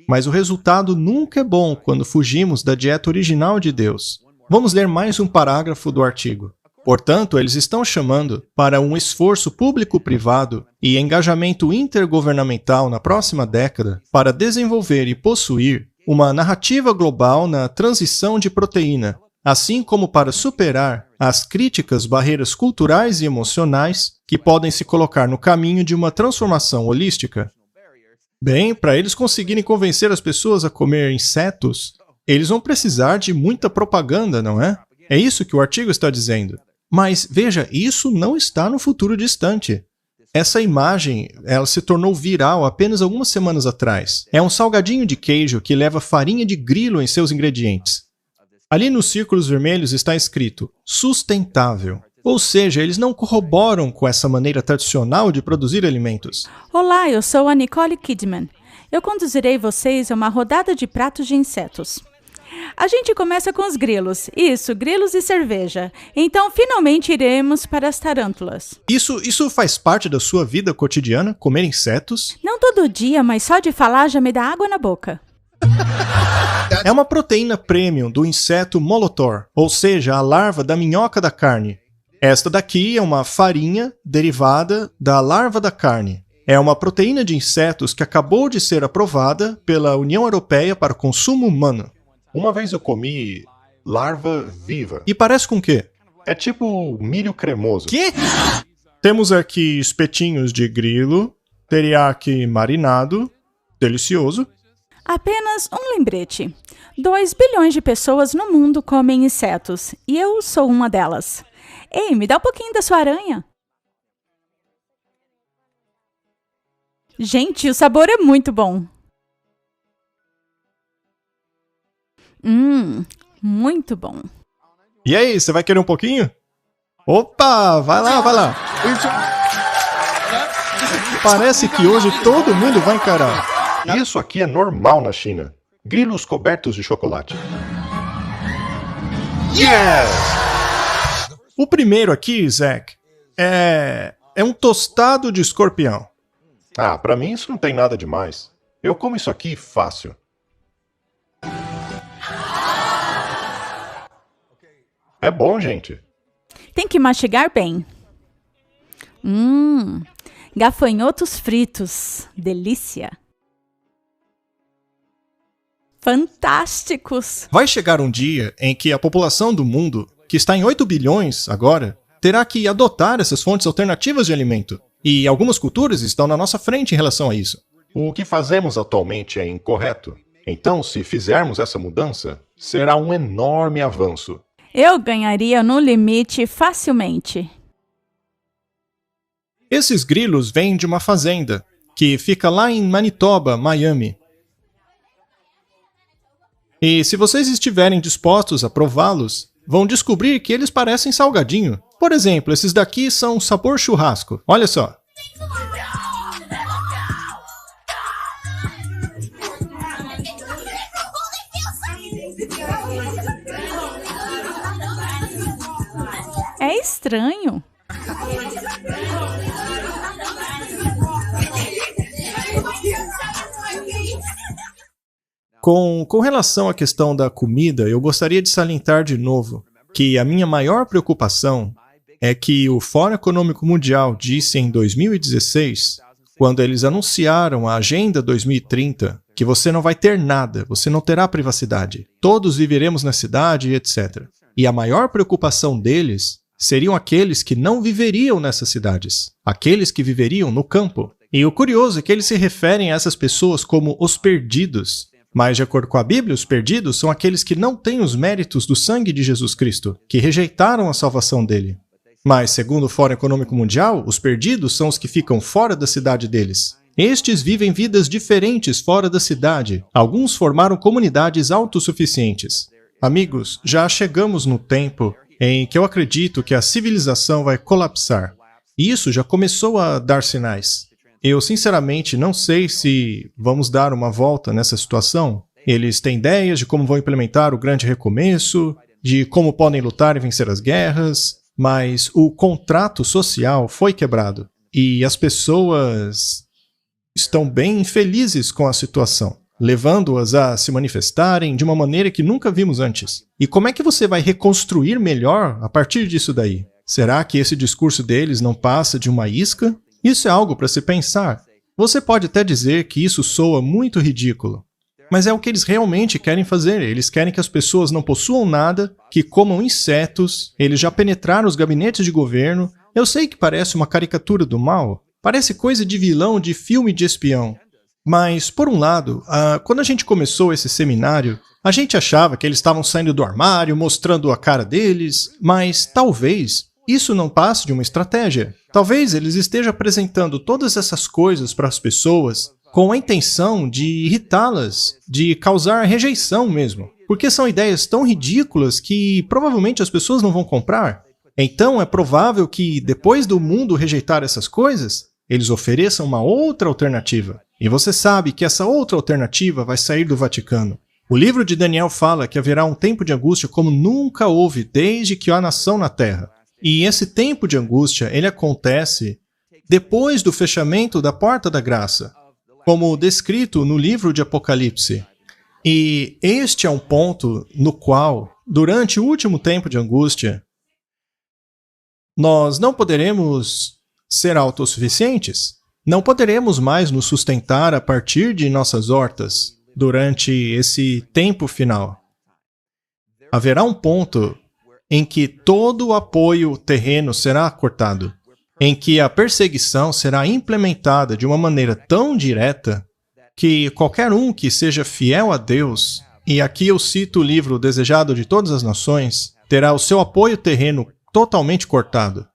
A: Mas o resultado nunca é bom quando fugimos da dieta original de Deus. Vamos ler mais um parágrafo do artigo. Portanto, eles estão chamando para um esforço público-privado e engajamento intergovernamental na próxima década para desenvolver e possuir uma narrativa global na transição de proteína, assim como para superar as críticas barreiras culturais e emocionais que podem se colocar no caminho de uma transformação holística. Bem, para eles conseguirem convencer as pessoas a comer insetos, eles vão precisar de muita propaganda, não é? É isso que o artigo está dizendo. Mas, veja, isso não está no futuro distante. Essa imagem, ela se tornou viral apenas algumas semanas atrás. É um salgadinho de queijo que leva farinha de grilo em seus ingredientes. Ali nos círculos vermelhos está escrito sustentável. Ou seja, eles não corroboram com essa maneira tradicional de produzir alimentos.
D: Olá, eu sou a Nicole Kidman. Eu conduzirei vocês a uma rodada de pratos de insetos. A gente começa com os grilos. Isso, grilos e cerveja. Então, finalmente iremos para as tarântulas.
A: Isso faz parte da sua vida cotidiana, comer insetos?
D: Não todo dia, mas só de falar já me dá água na boca.
A: É uma proteína premium do inseto Molitor, ou seja, a larva da minhoca da carne. Esta daqui é uma farinha derivada da larva da carne. É uma proteína de insetos que acabou de ser aprovada pela União Europeia para consumo humano.
B: Uma vez eu comi larva viva.
A: E parece com o quê?
B: É tipo milho cremoso.
A: Quê? Temos aqui espetinhos de grilo, teriyaki marinado, delicioso.
D: Apenas um lembrete. 2 bilhões de pessoas no mundo comem insetos, e eu sou uma delas. Ei, me dá um pouquinho da sua aranha. Gente, o sabor é muito bom. Muito bom.
A: E aí, você vai querer um pouquinho? Opa, vai lá, vai lá. Parece que hoje todo mundo vai encarar.
B: Isso aqui é normal na China. Grilos cobertos de chocolate.
A: Yes! O primeiro aqui, Zack, é um tostado de escorpião.
B: Ah, pra mim isso não tem nada demais. Eu como isso aqui fácil. É bom, gente.
D: Tem que mastigar bem. Gafanhotos fritos. Delícia. Fantásticos.
A: Vai chegar um dia em que a população do mundo, que está em 8 bilhões agora, terá que adotar essas fontes alternativas de alimento. E algumas culturas estão na nossa frente em relação a isso.
B: O que fazemos atualmente é incorreto. Então, se fizermos essa mudança, será um enorme avanço.
D: Eu ganharia no limite facilmente.
A: Esses grilos vêm de uma fazenda, que fica lá em Manitoba, Miami. E se vocês estiverem dispostos a prová-los, vão descobrir que eles parecem salgadinho. Por exemplo, esses daqui são sabor churrasco. Olha só.
D: É estranho.
A: Com relação à questão da comida, eu gostaria de salientar de novo que a minha maior preocupação é que o Fórum Econômico Mundial disse em 2016, quando eles anunciaram a Agenda 2030, que você não vai ter nada, você não terá privacidade, todos viveremos na cidade, etc. E a maior preocupação deles seriam aqueles que não viveriam nessas cidades, aqueles que viveriam no campo. E o curioso é que eles se referem a essas pessoas como os perdidos. Mas, de acordo com a Bíblia, os perdidos são aqueles que não têm os méritos do sangue de Jesus Cristo, que rejeitaram a salvação dele. Mas, segundo o Fórum Econômico Mundial, os perdidos são os que ficam fora da cidade deles. Estes vivem vidas diferentes fora da cidade. Alguns formaram comunidades autossuficientes. Amigos, já chegamos no tempo em que eu acredito que a civilização vai colapsar. E isso já começou a dar sinais. Eu, sinceramente, não sei se vamos dar uma volta nessa situação. Eles têm ideias de como vão implementar o grande recomeço, de como podem lutar e vencer as guerras, mas o contrato social foi quebrado. E as pessoas estão bem infelizes com a situação, levando-as a se manifestarem de uma maneira que nunca vimos antes. E como é que você vai reconstruir melhor a partir disso daí? Será que esse discurso deles não passa de uma isca? Isso é algo para se pensar. Você pode até dizer que isso soa muito ridículo, mas é o que eles realmente querem fazer. Eles querem que as pessoas não possuam nada, que comam insetos. Eles já penetraram os gabinetes de governo. Eu sei que parece uma caricatura do mal, parece coisa de vilão de filme de espião. Mas, por um lado, quando a gente começou esse seminário, a gente achava que eles estavam saindo do armário, mostrando a cara deles, mas talvez isso não passe de uma estratégia. Talvez eles estejam apresentando todas essas coisas para as pessoas com a intenção de irritá-las, de causar rejeição mesmo. Porque são ideias tão ridículas que provavelmente as pessoas não vão comprar. Então é provável que, depois do mundo rejeitar essas coisas, eles ofereçam uma outra alternativa. E você sabe que essa outra alternativa vai sair do Vaticano. O livro de Daniel fala que haverá um tempo de angústia como nunca houve desde que há nação na Terra. E esse tempo de angústia, ele acontece depois do fechamento da porta da graça, como descrito no livro de Apocalipse. E este é um ponto no qual, durante o último tempo de angústia, nós não poderemos ser autossuficientes. Não poderemos mais nos sustentar a partir de nossas hortas durante esse tempo final. Haverá um ponto em que todo o apoio terreno será cortado, em que a perseguição será implementada de uma maneira tão direta que qualquer um que seja fiel a Deus, e aqui eu cito o livro Desejado de Todas as Nações, terá o seu apoio terreno totalmente cortado.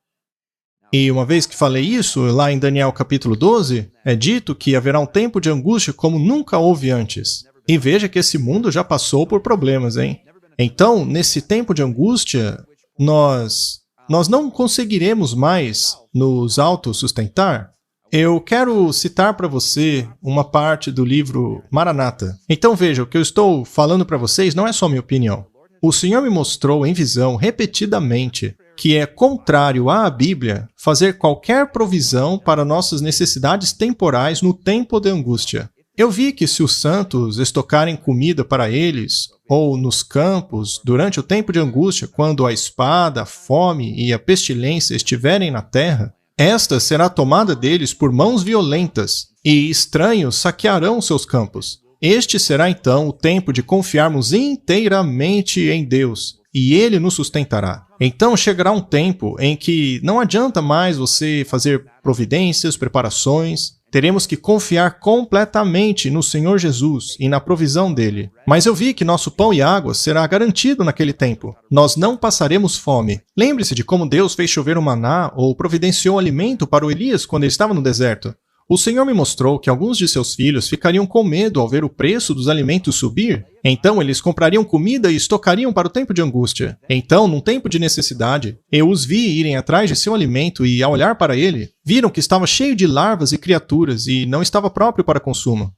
A: E uma vez que falei isso, lá em Daniel capítulo 12, é dito que haverá um tempo de angústia como nunca houve antes. E veja que esse mundo já passou por problemas, hein? Então, nesse tempo de angústia, nós não conseguiremos mais nos autossustentar. Eu quero citar para você uma parte do livro Maranata. Então veja, o que eu estou falando para vocês não é só minha opinião. O Senhor me mostrou em visão repetidamente que é contrário à Bíblia fazer qualquer provisão para nossas necessidades temporais no tempo de angústia. Eu vi que se os santos estocarem comida para eles, ou nos campos, durante o tempo de angústia, quando a espada, a fome e a pestilência estiverem na terra, esta será tomada deles por mãos violentas, e estranhos saquearão seus campos. Este será então o tempo de confiarmos inteiramente em Deus, e Ele nos sustentará. Então chegará um tempo em que não adianta mais você fazer providências, preparações. Teremos que confiar completamente no Senhor Jesus e na provisão dele. Mas eu vi que nosso pão e água será garantido naquele tempo. Nós não passaremos fome. Lembre-se de como Deus fez chover o maná ou providenciou alimento para o Elias quando ele estava no deserto. O Senhor me mostrou que alguns de seus filhos ficariam com medo ao ver o preço dos alimentos subir. Então eles comprariam comida e estocariam para o tempo de angústia. Então, num tempo de necessidade, eu os vi irem atrás de seu alimento e, ao olhar para ele, viram que estava cheio de larvas e criaturas e não estava próprio para consumo.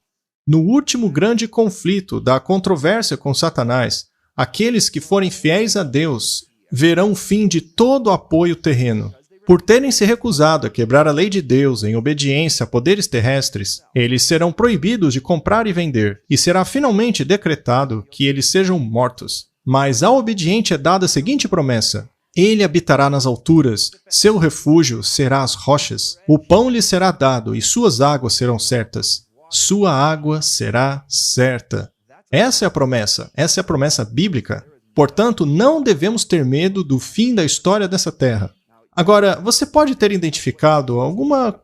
A: No último grande conflito da controvérsia com Satanás, aqueles que forem fiéis a Deus verão o fim de todo o apoio terreno. Por terem se recusado a quebrar a lei de Deus em obediência a poderes terrestres, eles serão proibidos de comprar e vender, e será finalmente decretado que eles sejam mortos. Mas ao obediente é dada a seguinte promessa: ele habitará nas alturas, seu refúgio será as rochas, o pão lhe será dado e suas águas serão certas. Sua água será certa. Essa é a promessa bíblica. Portanto, não devemos ter medo do fim da história dessa terra. Agora, você pode ter identificado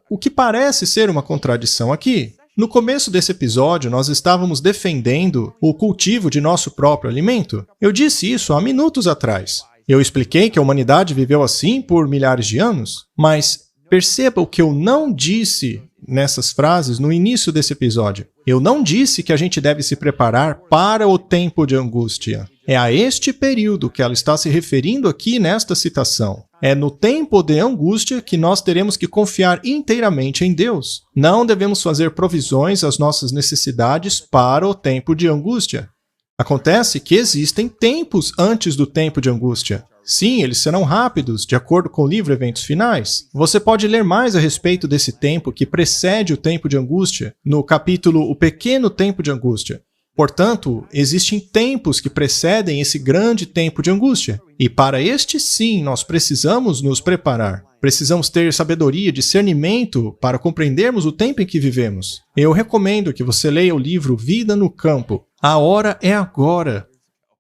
A: o que parece ser uma contradição aqui. No começo desse episódio, nós estávamos defendendo o cultivo de nosso próprio alimento. Eu disse isso há minutos atrás. Eu expliquei que a humanidade viveu assim por milhares de anos, mas perceba o que eu não disse nessas frases no início desse episódio. Eu não disse que a gente deve se preparar para o tempo de angústia. É a este período que ela está se referindo aqui nesta citação. É no tempo de angústia que nós teremos que confiar inteiramente em Deus. Não devemos fazer provisões às nossas necessidades para o tempo de angústia. Acontece que existem tempos antes do tempo de angústia. Sim, eles serão rápidos, de acordo com o livro Eventos Finais. Você pode ler mais a respeito desse tempo que precede o tempo de angústia, no capítulo O Pequeno Tempo de Angústia. Portanto, existem tempos que precedem esse grande tempo de angústia. E para este sim, nós precisamos nos preparar. Precisamos ter sabedoria, discernimento para compreendermos o tempo em que vivemos. Eu recomendo que você leia o livro Vida no Campo. A hora é agora.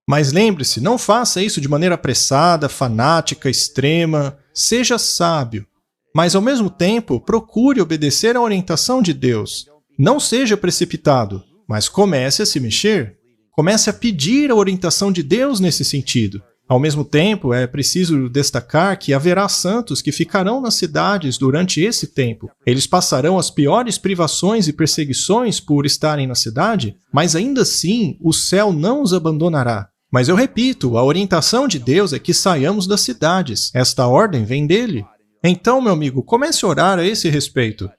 A: Mas lembre-se, não faça isso de maneira apressada, fanática, extrema. Seja sábio. Mas ao mesmo tempo, procure obedecer à orientação de Deus. Não seja precipitado. Mas comece a se mexer. Comece a pedir a orientação de Deus nesse sentido. Ao mesmo tempo, é preciso destacar que haverá santos que ficarão nas cidades durante esse tempo. Eles passarão as piores privações e perseguições por estarem na cidade, mas ainda assim o céu não os abandonará. Mas eu repito, a orientação de Deus é que saiamos das cidades. Esta ordem vem dele. Então, meu amigo, comece a orar a esse respeito.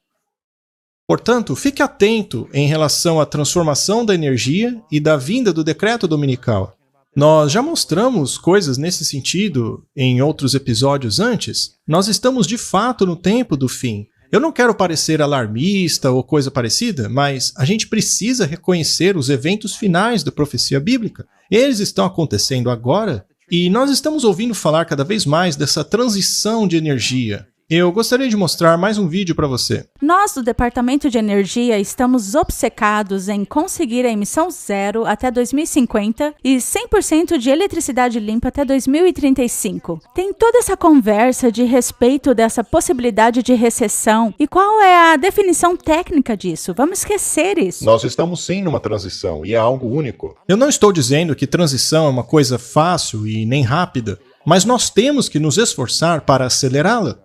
A: Portanto, fique atento em relação à transformação da energia e da vinda do decreto dominical. Nós já mostramos coisas nesse sentido em outros episódios antes. Nós estamos de fato no tempo do fim. Eu não quero parecer alarmista ou coisa parecida, mas a gente precisa reconhecer os eventos finais da profecia bíblica. Eles estão acontecendo agora e nós estamos ouvindo falar cada vez mais dessa transição de energia. Eu gostaria de mostrar mais um vídeo para você.
D: Nós, do Departamento de Energia, estamos obcecados em conseguir a emissão zero até 2050 e 100% de eletricidade limpa até 2035. Tem toda essa conversa de respeito dessa possibilidade de recessão. E qual é a definição técnica disso? Vamos esquecer isso.
B: Nós estamos sim numa transição e é algo único.
A: Eu não estou dizendo que transição é uma coisa fácil e nem rápida, mas nós temos que nos esforçar para acelerá-la.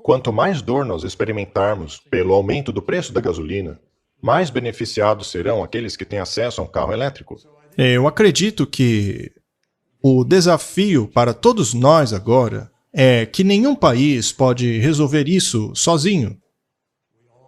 B: Quanto mais dor nós experimentarmos pelo aumento do preço da gasolina, mais beneficiados serão aqueles que têm acesso a um carro elétrico.
A: Eu acredito que o desafio para todos nós agora é que nenhum país pode resolver isso sozinho.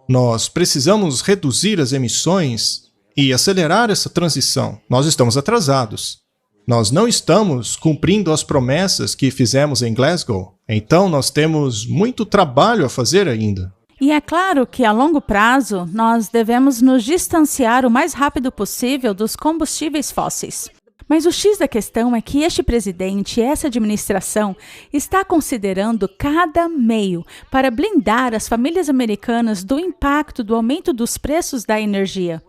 A: Nós precisamos reduzir as emissões e acelerar essa transição. Nós estamos atrasados. Nós não estamos cumprindo as promessas que fizemos em Glasgow. Então, nós temos muito trabalho a fazer ainda.
D: E é claro que, a longo prazo, nós devemos nos distanciar o mais rápido possível dos combustíveis fósseis. Mas o X da questão é que este presidente e essa administração está considerando cada meio para blindar as famílias americanas do impacto do aumento dos preços da energia.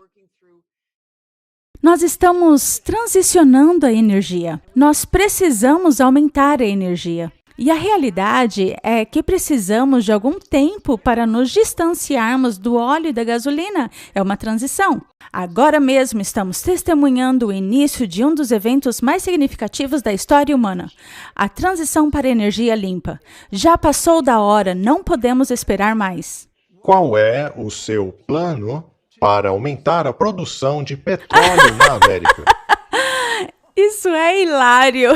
D: Nós estamos transicionando a energia. Nós precisamos aumentar a energia. E a realidade é que precisamos de algum tempo para nos distanciarmos do óleo e da gasolina. É uma transição. Agora mesmo estamos testemunhando o início de um dos eventos mais significativos da história humana, a transição para a energia limpa. Já passou da hora, não podemos esperar mais.
B: Qual é o seu plano para aumentar a produção de petróleo na América?
D: Isso é hilário!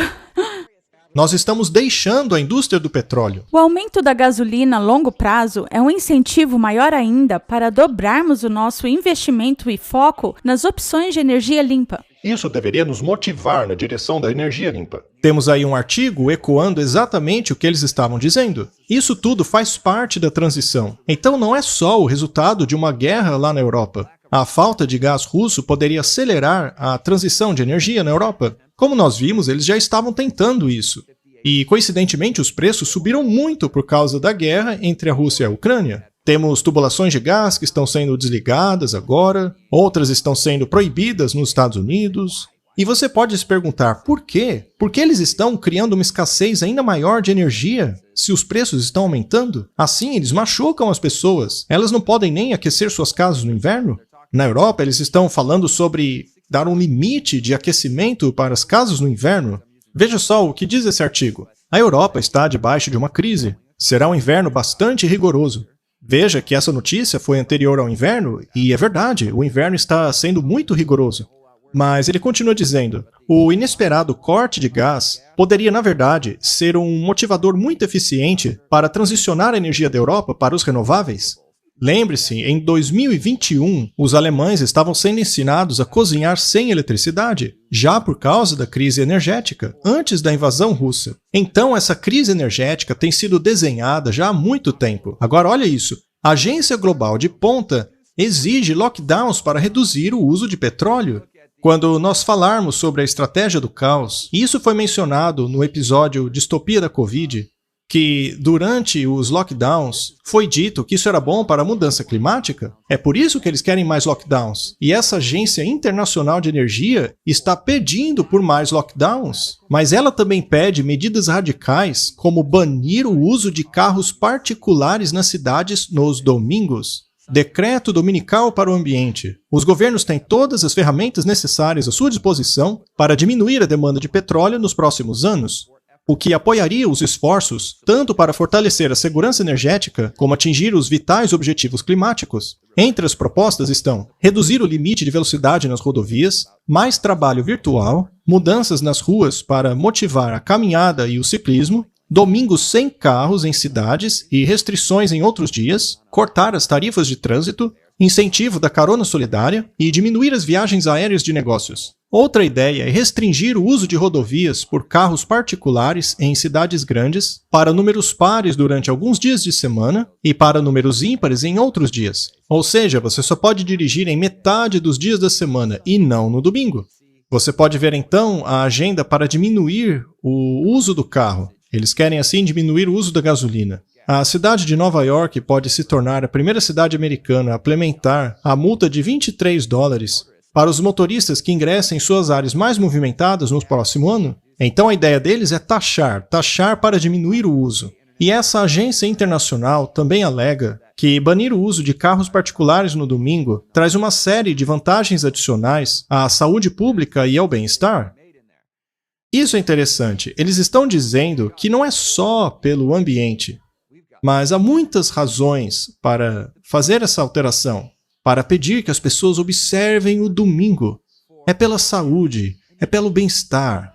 A: Nós estamos deixando a indústria do petróleo.
D: O aumento da gasolina a longo prazo é um incentivo maior ainda para dobrarmos o nosso investimento e foco nas opções de energia limpa.
B: Isso deveria nos motivar na direção da energia limpa.
A: Temos aí um artigo ecoando exatamente o que eles estavam dizendo. Isso tudo faz parte da transição. Então não é só o resultado de uma guerra lá na Europa. A falta de gás russo poderia acelerar a transição de energia na Europa. Como nós vimos, eles já estavam tentando isso. E, coincidentemente, os preços subiram muito por causa da guerra entre a Rússia e a Ucrânia. Temos tubulações de gás que estão sendo desligadas agora, outras estão sendo proibidas nos Estados Unidos. E você pode se perguntar, por quê? Por que eles estão criando uma escassez ainda maior de energia se os preços estão aumentando? Assim, eles machucam as pessoas. Elas não podem nem aquecer suas casas no inverno? Na Europa, eles estão falando sobre dar um limite de aquecimento para as casas no inverno. Veja só o que diz esse artigo. A Europa está debaixo de uma crise. Será um inverno bastante rigoroso. Veja que essa notícia foi anterior ao inverno, e é verdade, o inverno está sendo muito rigoroso. Mas ele continua dizendo, o inesperado corte de gás poderia, na verdade, ser um motivador muito eficiente para transicionar a energia da Europa para os renováveis. Lembre-se, em 2021, os alemães estavam sendo ensinados a cozinhar sem eletricidade, já por causa da crise energética, antes da invasão russa. Então, essa crise energética tem sido desenhada já há muito tempo. Agora, olha isso. A Agência Global de Ponta exige lockdowns para reduzir o uso de petróleo. Quando nós falarmos sobre a estratégia do caos, e isso foi mencionado no episódio Distopia da Covid, que durante os lockdowns foi dito que isso era bom para a mudança climática. É por isso que eles querem mais lockdowns. E essa Agência Internacional de Energia está pedindo por mais lockdowns, mas ela também pede medidas radicais, como banir o uso de carros particulares nas cidades nos domingos. Decreto dominical para o ambiente. Os governos têm todas as ferramentas necessárias à sua disposição para diminuir a demanda de petróleo nos próximos anos, o que apoiaria os esforços tanto para fortalecer a segurança energética como atingir os vitais objetivos climáticos. Entre as propostas estão reduzir o limite de velocidade nas rodovias, mais trabalho virtual, mudanças nas ruas para motivar a caminhada e o ciclismo, domingos sem carros em cidades e restrições em outros dias, cortar as tarifas de trânsito, incentivo da carona solidária e diminuir as viagens aéreas de negócios. Outra ideia é restringir o uso de rodovias por carros particulares em cidades grandes para números pares durante alguns dias de semana e para números ímpares em outros dias. Ou seja, você só pode dirigir em metade dos dias da semana e não no domingo. Você pode ver então a agenda para diminuir o uso do carro. Eles querem assim diminuir o uso da gasolina. A cidade de Nova York pode se tornar a primeira cidade americana a implementar a multa de $23 para os motoristas que ingressem em suas áreas mais movimentadas no próximo ano. Então a ideia deles é taxar para diminuir o uso. E essa agência internacional também alega que banir o uso de carros particulares no domingo traz uma série de vantagens adicionais à saúde pública e ao bem-estar. Isso é interessante. Eles estão dizendo que não é só pelo ambiente, mas há muitas razões para fazer essa alteração, para pedir que as pessoas observem o domingo. É pela saúde, é pelo bem-estar.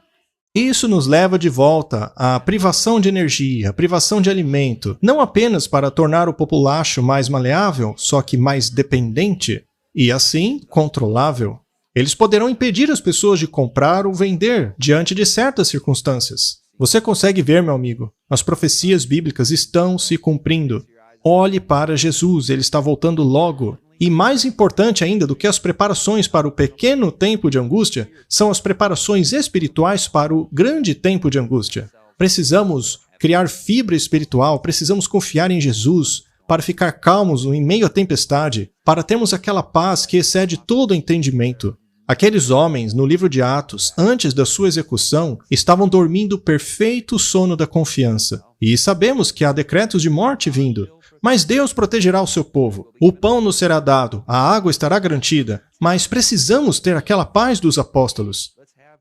A: Isso nos leva de volta à privação de energia, à privação de alimento, não apenas para tornar o populacho mais maleável, só que mais dependente e, assim, controlável. Eles poderão impedir as pessoas de comprar ou vender diante de certas circunstâncias. Você consegue ver, meu amigo, as profecias bíblicas estão se cumprindo. Olhe para Jesus, ele está voltando logo. E mais importante ainda do que as preparações para o pequeno tempo de angústia, são as preparações espirituais para o grande tempo de angústia. Precisamos criar fibra espiritual, precisamos confiar em Jesus para ficar calmos em meio à tempestade, para termos aquela paz que excede todo entendimento. Aqueles homens, no livro de Atos, antes da sua execução, estavam dormindo o perfeito sono da confiança. E sabemos que há decretos de morte vindo. Mas Deus protegerá o seu povo. O pão nos será dado, a água estará garantida. Mas precisamos ter aquela paz dos apóstolos.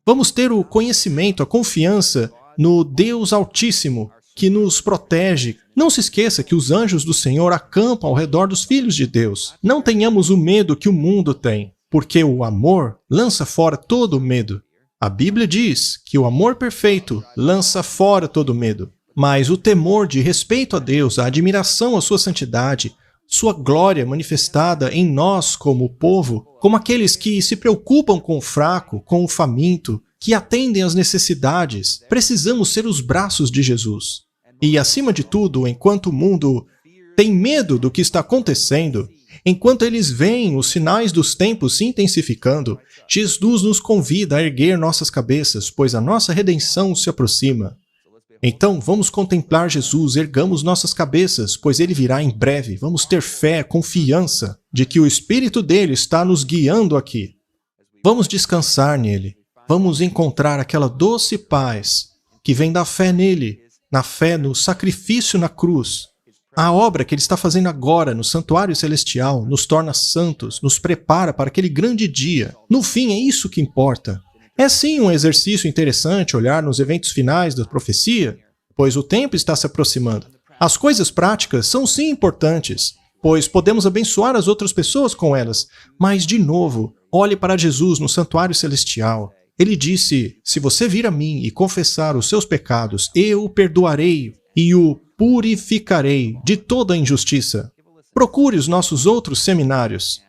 A: Vamos ter o conhecimento, a confiança no Deus Altíssimo, que nos protege. Não se esqueça que os anjos do Senhor acampam ao redor dos filhos de Deus. Não tenhamos o medo que o mundo tem, porque o amor lança fora todo o medo. A Bíblia diz que o amor perfeito lança fora todo o medo. Mas o temor de respeito a Deus, a admiração à sua santidade, sua glória manifestada em nós como povo, como aqueles que se preocupam com o fraco, com o faminto, que atendem às necessidades, precisamos ser os braços de Jesus. E, acima de tudo, enquanto o mundo tem medo do que está acontecendo, enquanto eles veem os sinais dos tempos se intensificando, Jesus nos convida a erguer nossas cabeças, pois a nossa redenção se aproxima. Então, vamos contemplar Jesus, ergamos nossas cabeças, pois Ele virá em breve. Vamos ter fé, confiança de que o Espírito dele está nos guiando aqui. Vamos descansar nele. vamos encontrar aquela doce paz que vem da fé nele, na fé no sacrifício na cruz. A obra que ele está fazendo agora no santuário celestial nos torna santos, nos prepara para aquele grande dia. No fim, é isso que importa. É sim um exercício interessante olhar nos eventos finais da profecia, pois o tempo está se aproximando. As coisas práticas são sim importantes, pois podemos abençoar as outras pessoas com elas. Mas, de novo, olhe para Jesus no santuário celestial. Ele disse, se você vir a mim e confessar os seus pecados, eu o perdoarei e o purificarei de toda a injustiça. Procure os nossos outros seminários.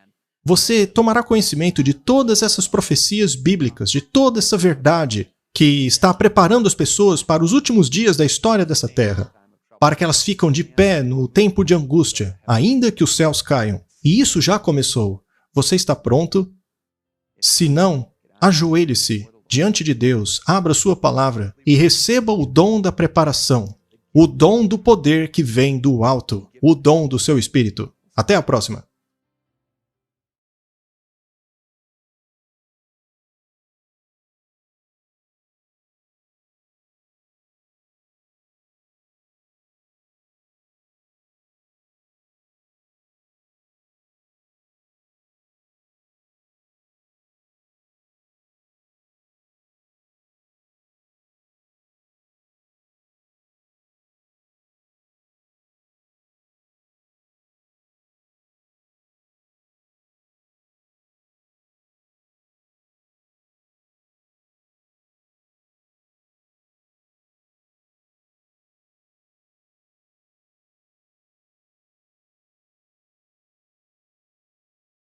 A: Você tomará conhecimento de todas essas profecias bíblicas, de toda essa verdade que está preparando as pessoas para os últimos dias da história dessa terra, para que elas fiquem de pé no tempo de angústia, ainda que os céus caiam. E isso já começou. Você está pronto? Se não, ajoelhe-se diante de Deus, abra sua palavra e receba o dom da preparação, o dom do poder que vem do alto, o dom do seu espírito. Até a próxima!